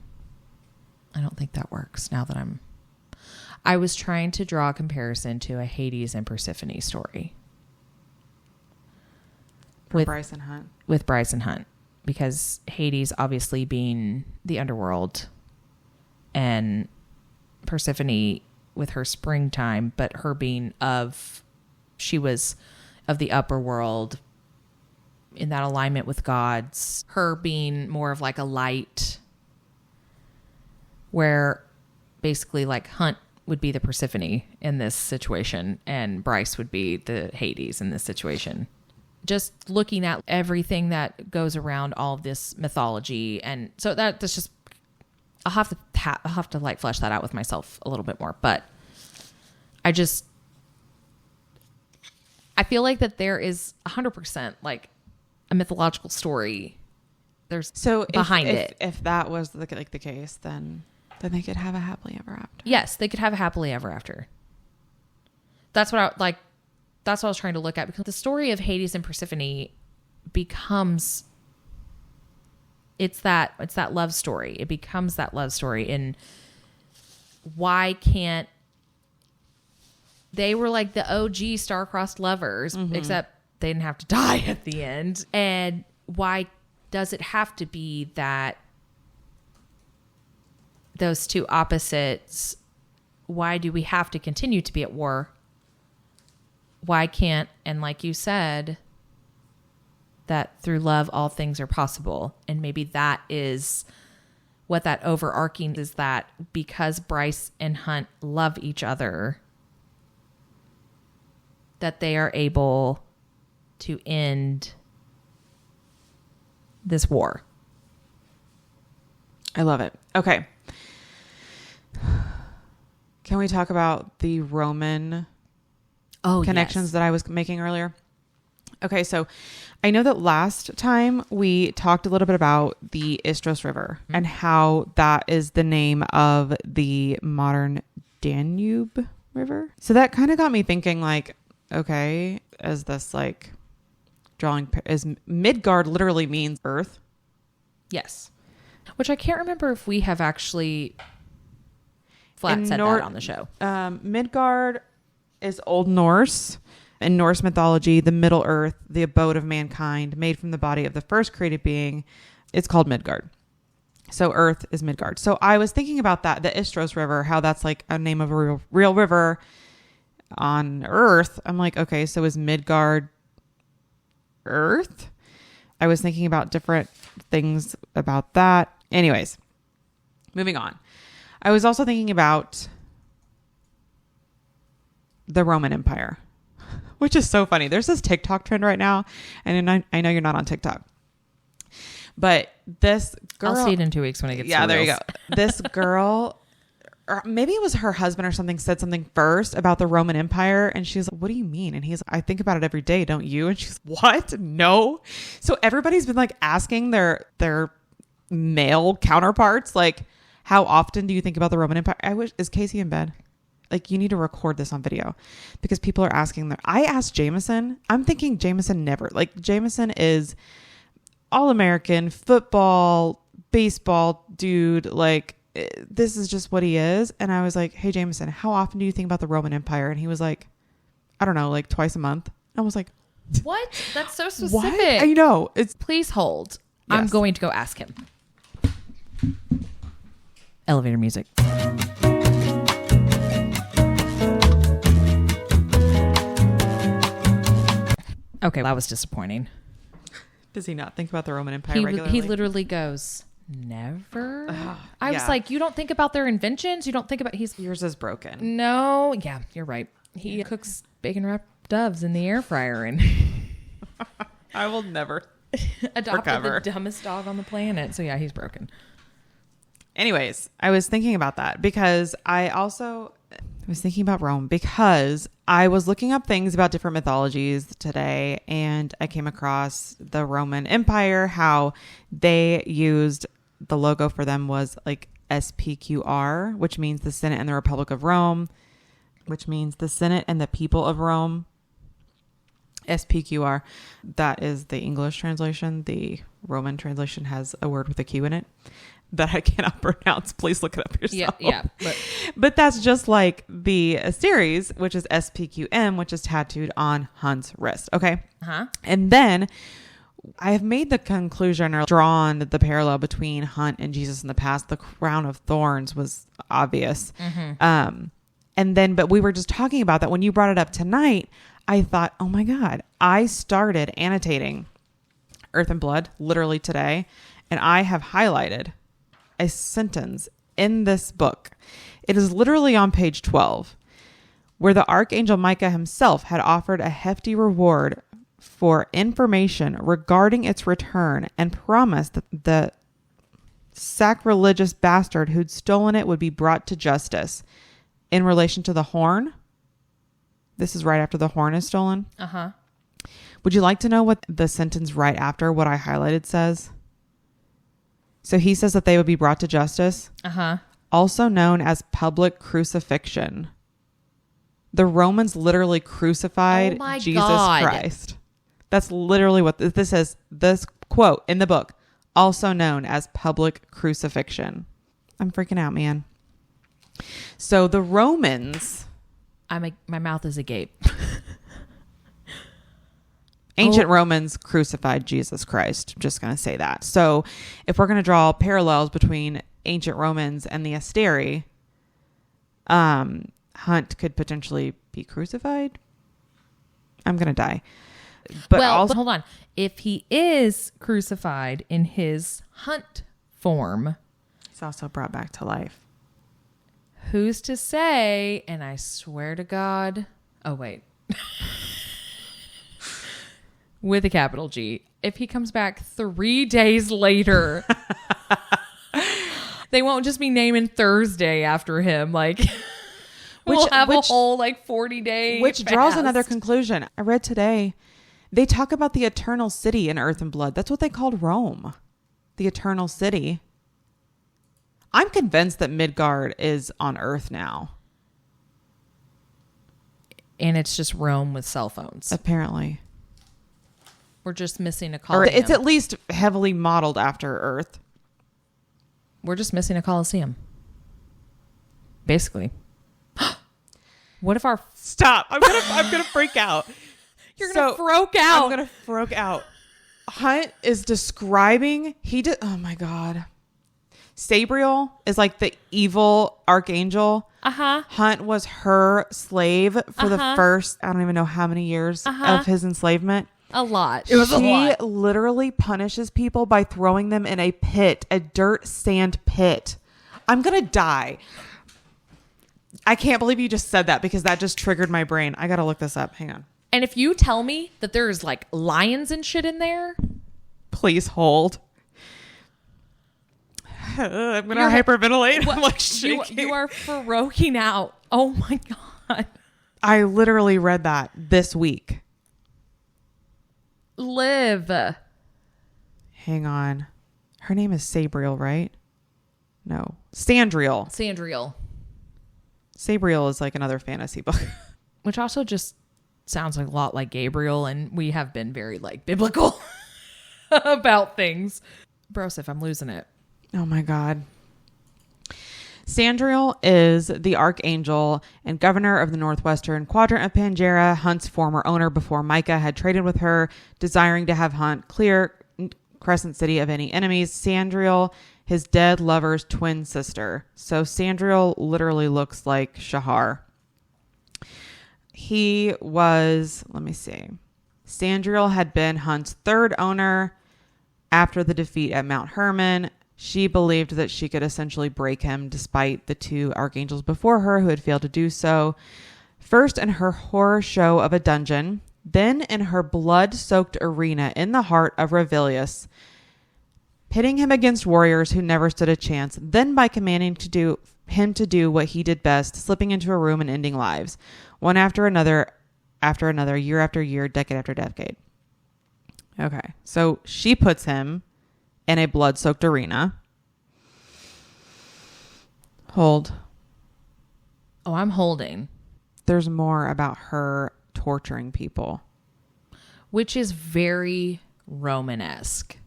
I don't think that works now that I was trying to draw a comparison to a Hades and Persephone story. With Bryce and Hunt. With Bryce and Hunt. Because Hades obviously being the underworld and Persephone with her springtime, but her being she was of the upper world in that alignment with gods, her being more of like a light, where basically like Hunt would be the Persephone in this situation and Bryce would be the Hades in this situation. Just looking at everything that goes around all of this mythology. And so that's just, I'll have to like flesh that out with myself a little bit more, but I feel like that there is 100% like a mythological story there's behind it. If that was the case, then they could have a happily ever after. Yes, they could have a happily ever after. That's what I was trying to look at, because the story of Hades and Persephone becomes it's that love story. It becomes that love story. And why can't They were like the OG star-crossed lovers, except they didn't have to die at the end. And why does it have to be that those two opposites, why do we have to continue to be at war? Why can't, and like you said, that through love all things are possible? And maybe that is what that overarching is, that because Bryce and Hunt love each other, that they are able to end this war. I love it. Okay. Can we talk about the Roman connections that I was making earlier? Okay, so I know that last time we talked a little bit about the Istros River and how that is the name of the modern Danube River. So that kind of got me thinking, like, okay, is this like drawing, is Midgard literally means earth? Yes. Which I can't remember if we have actually said that on the show. Midgard is Old Norse. In Norse mythology, the Middle Earth, the abode of mankind, made from the body of the first created being, it's called Midgard. So Earth is Midgard. So I was thinking about that, the Istros River, how that's like a name of a real river on Earth. I'm like, okay, so is Midgard Earth? I was thinking about different things about that. Anyways, moving on. I was also thinking about the Roman Empire, which is so funny. There's this TikTok trend right now, and I know you're not on TikTok, but this girl... I'll see it in 2 weeks when it gets Yeah, to there you Reels. go. This girl, or maybe it was her husband or something, said something first about the Roman Empire, and she's like, what do you mean? And he's, I think about it every day, don't you? And she's, what? No. So everybody's been like asking their male counterparts, like, how often do you think about the Roman Empire? Is Casey in bed? Like, you need to record this on video because people are asking that. I asked Jameson. I'm thinking Jameson never. Like, Jameson is all-American football, baseball dude. Like, this is just what he is. And I was like, hey, Jameson, how often do you think about the Roman Empire? And he was like, I don't know, like twice a month. I was like, what? That's so specific. what? I know. Please hold. Yes. I'm going to go ask him. Elevator music. Okay, that was disappointing. Does he not think about the Roman Empire regularly? He literally goes, never. I was like, you don't think about their inventions? You don't think about... Yours is broken. No. Yeah, you're right. He cooks bacon wrapped doves in the air fryer and... I will never adopted recover. the dumbest dog on the planet. So yeah, he's broken. Anyways, I was thinking about that because I was thinking about Rome because I was looking up things about different mythologies today, and I came across the Roman Empire, how they used the logo for them was like SPQR, which means the Senate and the Republic of Rome, which means the Senate and the people of Rome. SPQR, that is the English translation. The Roman translation has a word with a Q in it that I cannot pronounce. Please look it up yourself. Yeah. But that's just like the Asteris, which is SPQM, which is tattooed on Hunt's wrist. Okay. And then I have made the conclusion or drawn the parallel between Hunt and Jesus in the past. The crown of thorns was obvious. And then, but we were just talking about that when you brought it up tonight. I thought, oh my God, I started annotating Earth and Blood literally today, and I have highlighted a sentence in this book. It is literally on page 12, where the Archangel Micah himself had offered a hefty reward for information regarding its return and promised that the sacrilegious bastard who'd stolen it would be brought to justice. In relation to the horn, this is right after the horn is stolen. Would you like to know what the sentence right after what I highlighted says? So he says that they would be brought to justice, also known as public crucifixion. The Romans literally crucified Jesus Christ. That's literally what this says. This quote in the book, also known as public crucifixion. I'm freaking out, man. So the Romans My mouth is agape. Ancient Romans crucified Jesus Christ. Just going to say that. So if we're going to draw parallels between ancient Romans and the Asteri, Hunt could potentially be crucified. I'm going to die. But but hold on. If he is crucified in his Hunt form, he's also brought back to life. Who's to say? And I swear to God. Oh, wait. With a capital G. If he comes back 3 days later, they won't just be naming Thursday after him. Like, we'll have a whole 40-day Which draws another conclusion. I read today, they talk about the eternal city in Earth and Blood. That's what they called Rome. The eternal city. I'm convinced that Midgard is on Earth now. And it's just Rome with cell phones. Apparently. We're just missing a Or coliseum. it's at least heavily modeled after Earth. We're just missing a coliseum. Basically. What if our... Stop. I'm gonna freak out. You're going to froke out. I'm going to froke out. Hunt is describing... Oh my God. Sabriel is like the evil archangel. Uh-huh. Hunt was her slave for the first, I don't even know how many years of his enslavement. A lot. It was a lot. She literally punishes people by throwing them in a pit, a dirt sand pit. I'm going to die. I can't believe you just said that because that just triggered my brain. I got to look this up. Hang on. And if you tell me that there's lions and shit in there. Please hold. I'm going to hyperventilate. What, I'm like shaking. You are froking out. Oh my God. I literally read that this week. Liv. Hang on. Her name is Sabriel, right? No. Sandriel. Sabriel is like another fantasy book. Which also just sounds a lot like Gabriel, and we have been very biblical about things. Broseph, I'm losing it. Oh my God. Sandriel is the archangel and governor of the northwestern quadrant of Pangaea, Hunt's former owner before Micah had traded with her, desiring to have Hunt clear Crescent City of any enemies. Sandriel, his dead lover's twin sister. So Sandriel literally looks like Shahar. He was, let me see. Sandriel had been Hunt's third owner after the defeat at Mount Hermon. She believed that she could essentially break him despite the two archangels before her who had failed to do so. First in her horror show of a dungeon, then in her blood-soaked arena in the heart of Revilius, pitting him against warriors who never stood a chance, then by commanding him to do what he did best, slipping into a room and ending lives, one after another, year after year, decade after decade. Okay, so she puts him in a blood-soaked arena. Hold. Oh, I'm holding. There's more about her torturing people. Which is very Romanesque,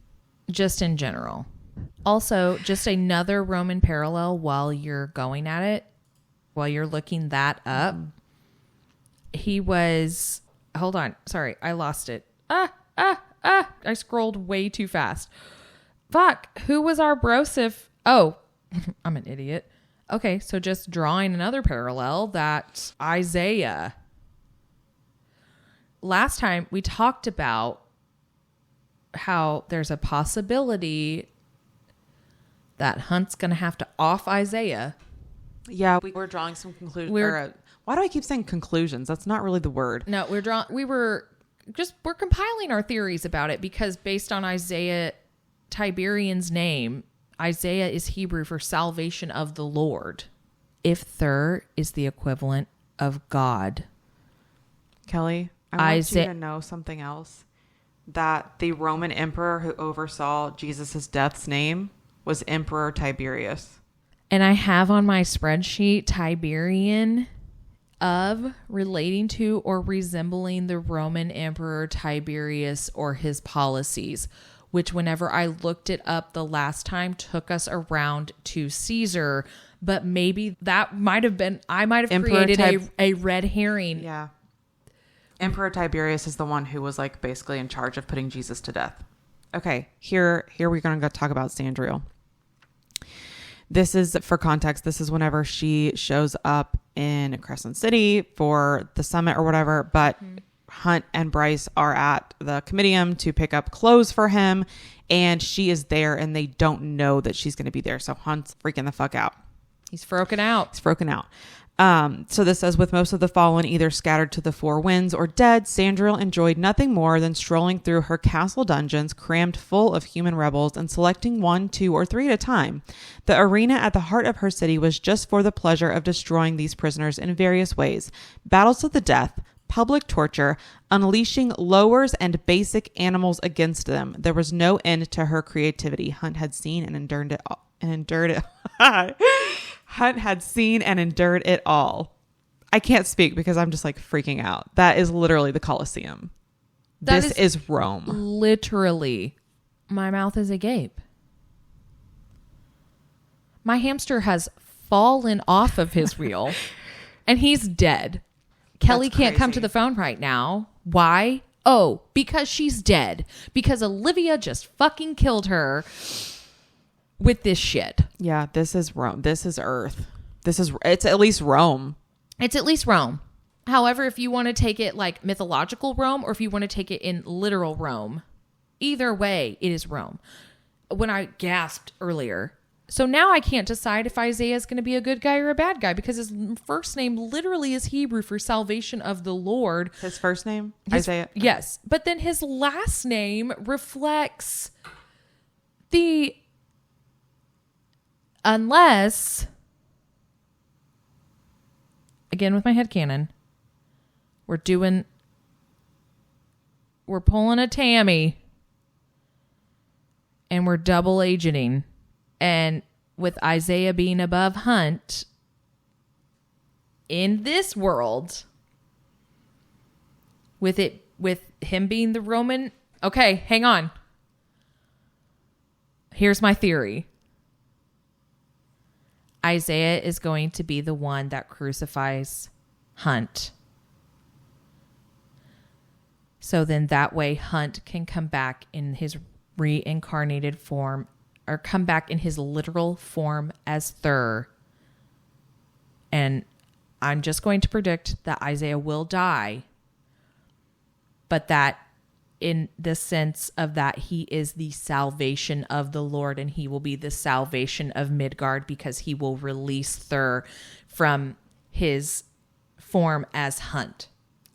just in general. Also, just another Roman parallel while you're going at it, while you're looking that up. He was... Hold on. Sorry, I lost it. I scrolled way too fast. Fuck, who was our Broseph? Oh, I'm an idiot. Okay, so just drawing another parallel, that Isaiah. Last time we talked about how there's a possibility that Hunt's going to have to off Isaiah. Yeah, we were drawing some conclusions. Why do I keep saying conclusions? That's not really the word. No, we're compiling our theories about it because based on Isaiah Tiberian's name, Isaiah is Hebrew for salvation of the Lord. If Thur is the equivalent of God. Kelly, I want you to know something else. That the Roman emperor who oversaw Jesus' death's name was Emperor Tiberius. And I have on my spreadsheet Tiberian of relating to or resembling the Roman Emperor Tiberius or his policies, which whenever I looked it up the last time took us around to Caesar, but maybe that might have been, I might have created a red herring. Yeah. Emperor Tiberius is the one who was like basically in charge of putting Jesus to death. Okay, here we're going to go talk about Sandriel. This is, for context, this is whenever she shows up in Crescent City for the summit or whatever, but Hunt and Bryce are at the Comitium to pick up clothes for him, and she is there and they don't know that she's going to be there. So Hunt's freaking the fuck out. He's froken out. So this says, with most of the fallen either scattered to the four winds or dead, Sandriel enjoyed nothing more than strolling through her castle dungeons crammed full of human rebels and selecting 1, 2, or 3 at a time. The arena at the heart of her city was just for the pleasure of destroying these prisoners in various ways. Battles to the death, public torture, unleashing lowers and basic animals against them. There was no end to her creativity. Hunt had seen and endured it. Hunt had seen and endured it all. I can't speak because I'm just like freaking out. That is literally the Colosseum. This is Rome. Literally. My mouth is agape. My hamster has fallen off of his wheel and he's dead. Kelly can't come to the phone right now. Why? Oh, because she's dead. Because Olivia just fucking killed her with this shit. Yeah, this is Rome. This is Earth. It's at least Rome. It's at least Rome. However, if you want to take it like mythological Rome or if you want to take it in literal Rome, either way, it is Rome. When I gasped earlier. So now I can't decide if Isaiah is going to be a good guy or a bad guy because his first name literally is Hebrew for salvation of the Lord. His first name? Isaiah? Yes. But then his last name reflects the... Unless, again with my headcanon, we're pulling a Tammy and we're double agenting. And with Isaiah being above Hunt in this world, with him being the Roman. Okay, hang on. Here's my theory. Isaiah is going to be the one that crucifies Hunt. So then that way Hunt can come back in his reincarnated form or come back in his literal form as Thur. And I'm just going to predict that Isaiah will die, but that in the sense of that he is the salvation of the Lord and he will be the salvation of Midgard because he will release Thur from his form as Hunt.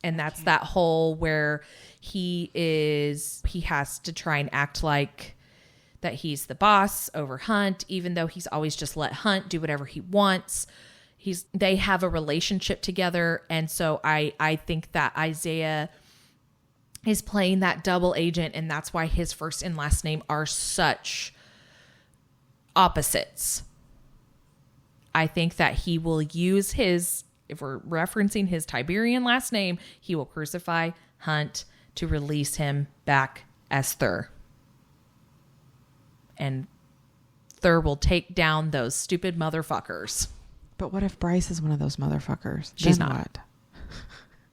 And that's that whole where he has to try and act like that he's the boss over Hunt, even though he's always just let Hunt do whatever he wants. They have a relationship together. And so I think that Isaiah is playing that double agent, and that's why his first and last name are such opposites. I think that he will use if we're referencing his Tiberian last name, he will crucify Hunt to release him back as Thur. And Thur will take down those stupid motherfuckers. But what if Bryce is one of those motherfuckers? She's Then not. What?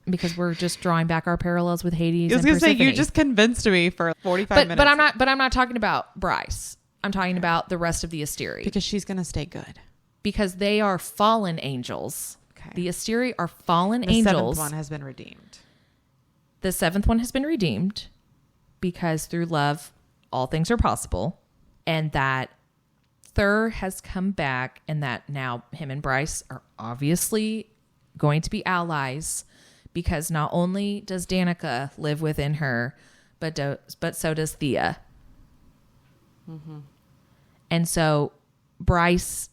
Because we're just drawing back our parallels with Hades. I was going to say, you just convinced me for 45 minutes. But I'm not talking about Bryce. I'm talking about the rest of the Asteri. Because she's going to stay good. Because they are fallen angels. Okay. The Asteri are fallen angels. The seventh one has been redeemed. The seventh one has been redeemed because through love, all things are possible. And that Thur has come back and that now him and Bryce are obviously going to be allies. Because not only does Danika live within her, but so does Thea. Mm-hmm. And so Bryce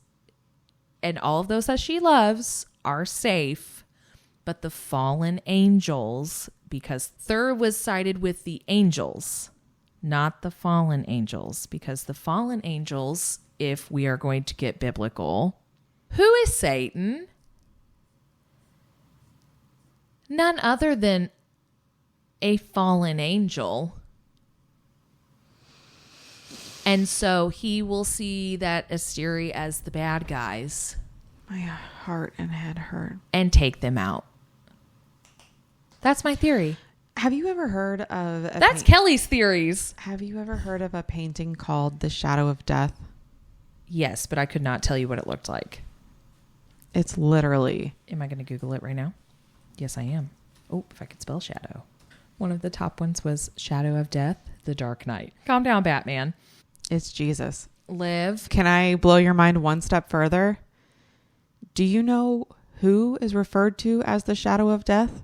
and all of those that she loves are safe. But the fallen angels, because Thur was sided with the angels, not the fallen angels. Because the fallen angels, if we are going to get biblical, who is Satan? None other than a fallen angel. And so he will see that Asteri as the bad guys. My heart and head hurt. And take them out. That's my theory. Have you ever heard of... That's Kelly's theories. Have you ever heard of a painting called The Shadow of Death? Yes, but I could not tell you what it looked like. It's literally... Am I going to Google it right now? Yes, I am. Oh, if I could spell shadow. One of the top ones was Shadow of Death, The Dark Knight. Calm down, Batman. It's Jesus. Live. Can I blow your mind one step further? Do you know who is referred to as the Shadow of Death?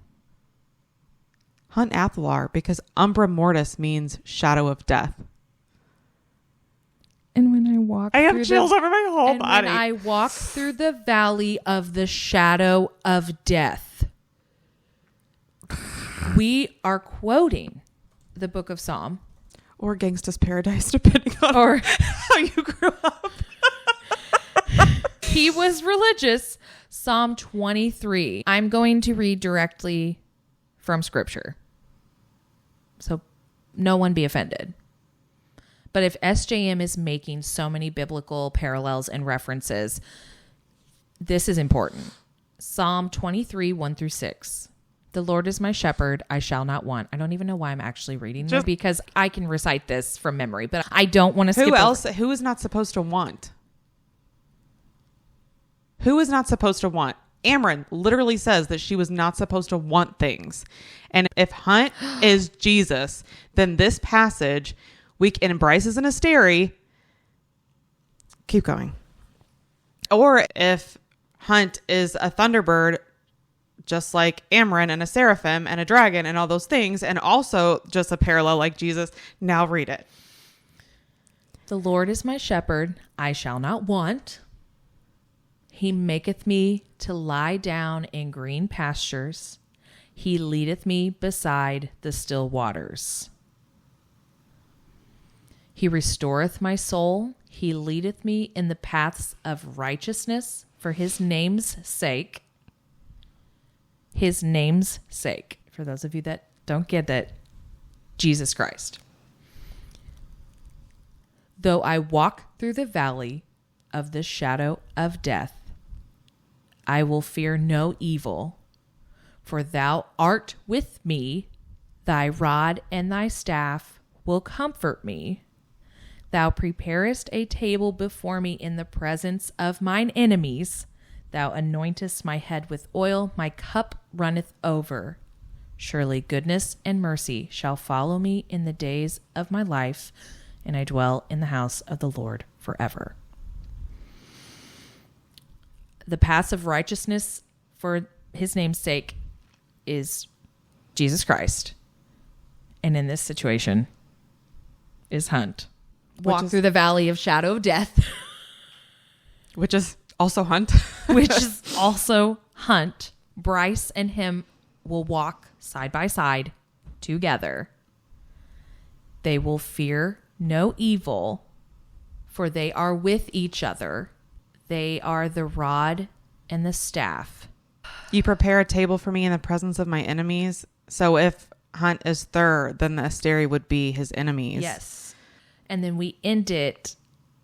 Hunt Athalar, because Umbra Mortis means shadow of death. And when I walk I have chills over my whole body. When I walk through the valley of the shadow of death, we are quoting the book of Psalm. Or Gangsta's Paradise, depending on how you grew up. He was religious. Psalm 23. I'm going to read directly from scripture. So no one be offended. But if SJM is making so many biblical parallels and references, this is important. Psalm 23, 1-6. The Lord is my shepherd, I shall not want. I don't even know why I'm actually reading this because I can recite this from memory, but I don't want to skip Who is not supposed to want? Who is not supposed to want? Amren literally says that she was not supposed to want things. And if Hunt is Jesus, then this passage, and Bryce is an Asteri, keep going. Or if Hunt is a Thunderbird, just like Amren and a Seraphim and a dragon and all those things, and also just a parallel like Jesus, now read it. The Lord is my shepherd, I shall not want. He maketh me to lie down in green pastures. He leadeth me beside the still waters. He restoreth my soul. He leadeth me in the paths of righteousness for his name's sake. His name's sake. For those of you that don't get that, Jesus Christ. Though I walk through the valley of the shadow of death, I will fear no evil, for thou art with me. Thy rod and thy staff will comfort me. Thou preparest a table before me in the presence of mine enemies. Thou anointest my head with oil, my cup runneth over. Surely goodness and mercy shall follow me in the days of my life, and I dwell in the house of the Lord forever. The paths of righteousness for his name's sake is Jesus Christ. And in this situation is Hunt. Walk through the valley of shadow of death. Which is also Hunt. Which is also Hunt. Bryce and him will walk side by side together. They will fear no evil, for they are with each other. They are the rod and the staff. You prepare a table for me in the presence of my enemies. So if Hunt is Thur, then the Asteri would be his enemies. Yes. And then we end it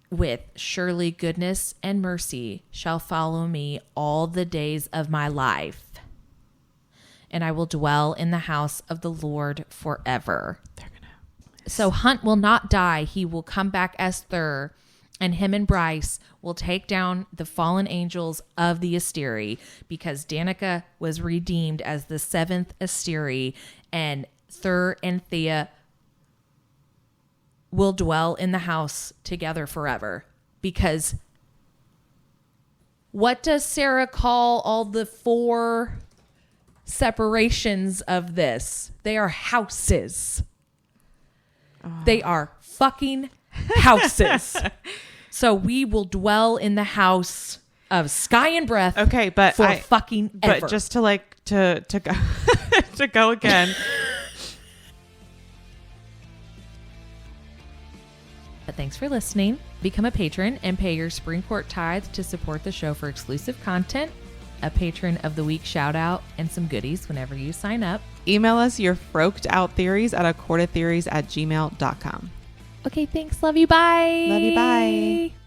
with, surely goodness and mercy shall follow me all the days of my life, and I will dwell in the house of the Lord forever. So Hunt will not die. He will come back as Thur, and him and Bryce will take down the fallen angels of the Asteri, because Danika was redeemed as the 7th Asteri, and Thur and Thea will dwell in the house together forever. Because what does Sarah call all the 4 separations of this? They are houses. They are fucking houses. So we will dwell in the house of sky and breath. Okay, but for fucking ever. But just to go to go again. Thanks for listening. Become a patron and pay your Springport tithe to support the show for exclusive content, a patron of the week shout out, and some goodies whenever you sign up. Email us your froked out theories at accordedtheories@gmail.com. Okay, thanks. Love you. Bye. Love you. Bye.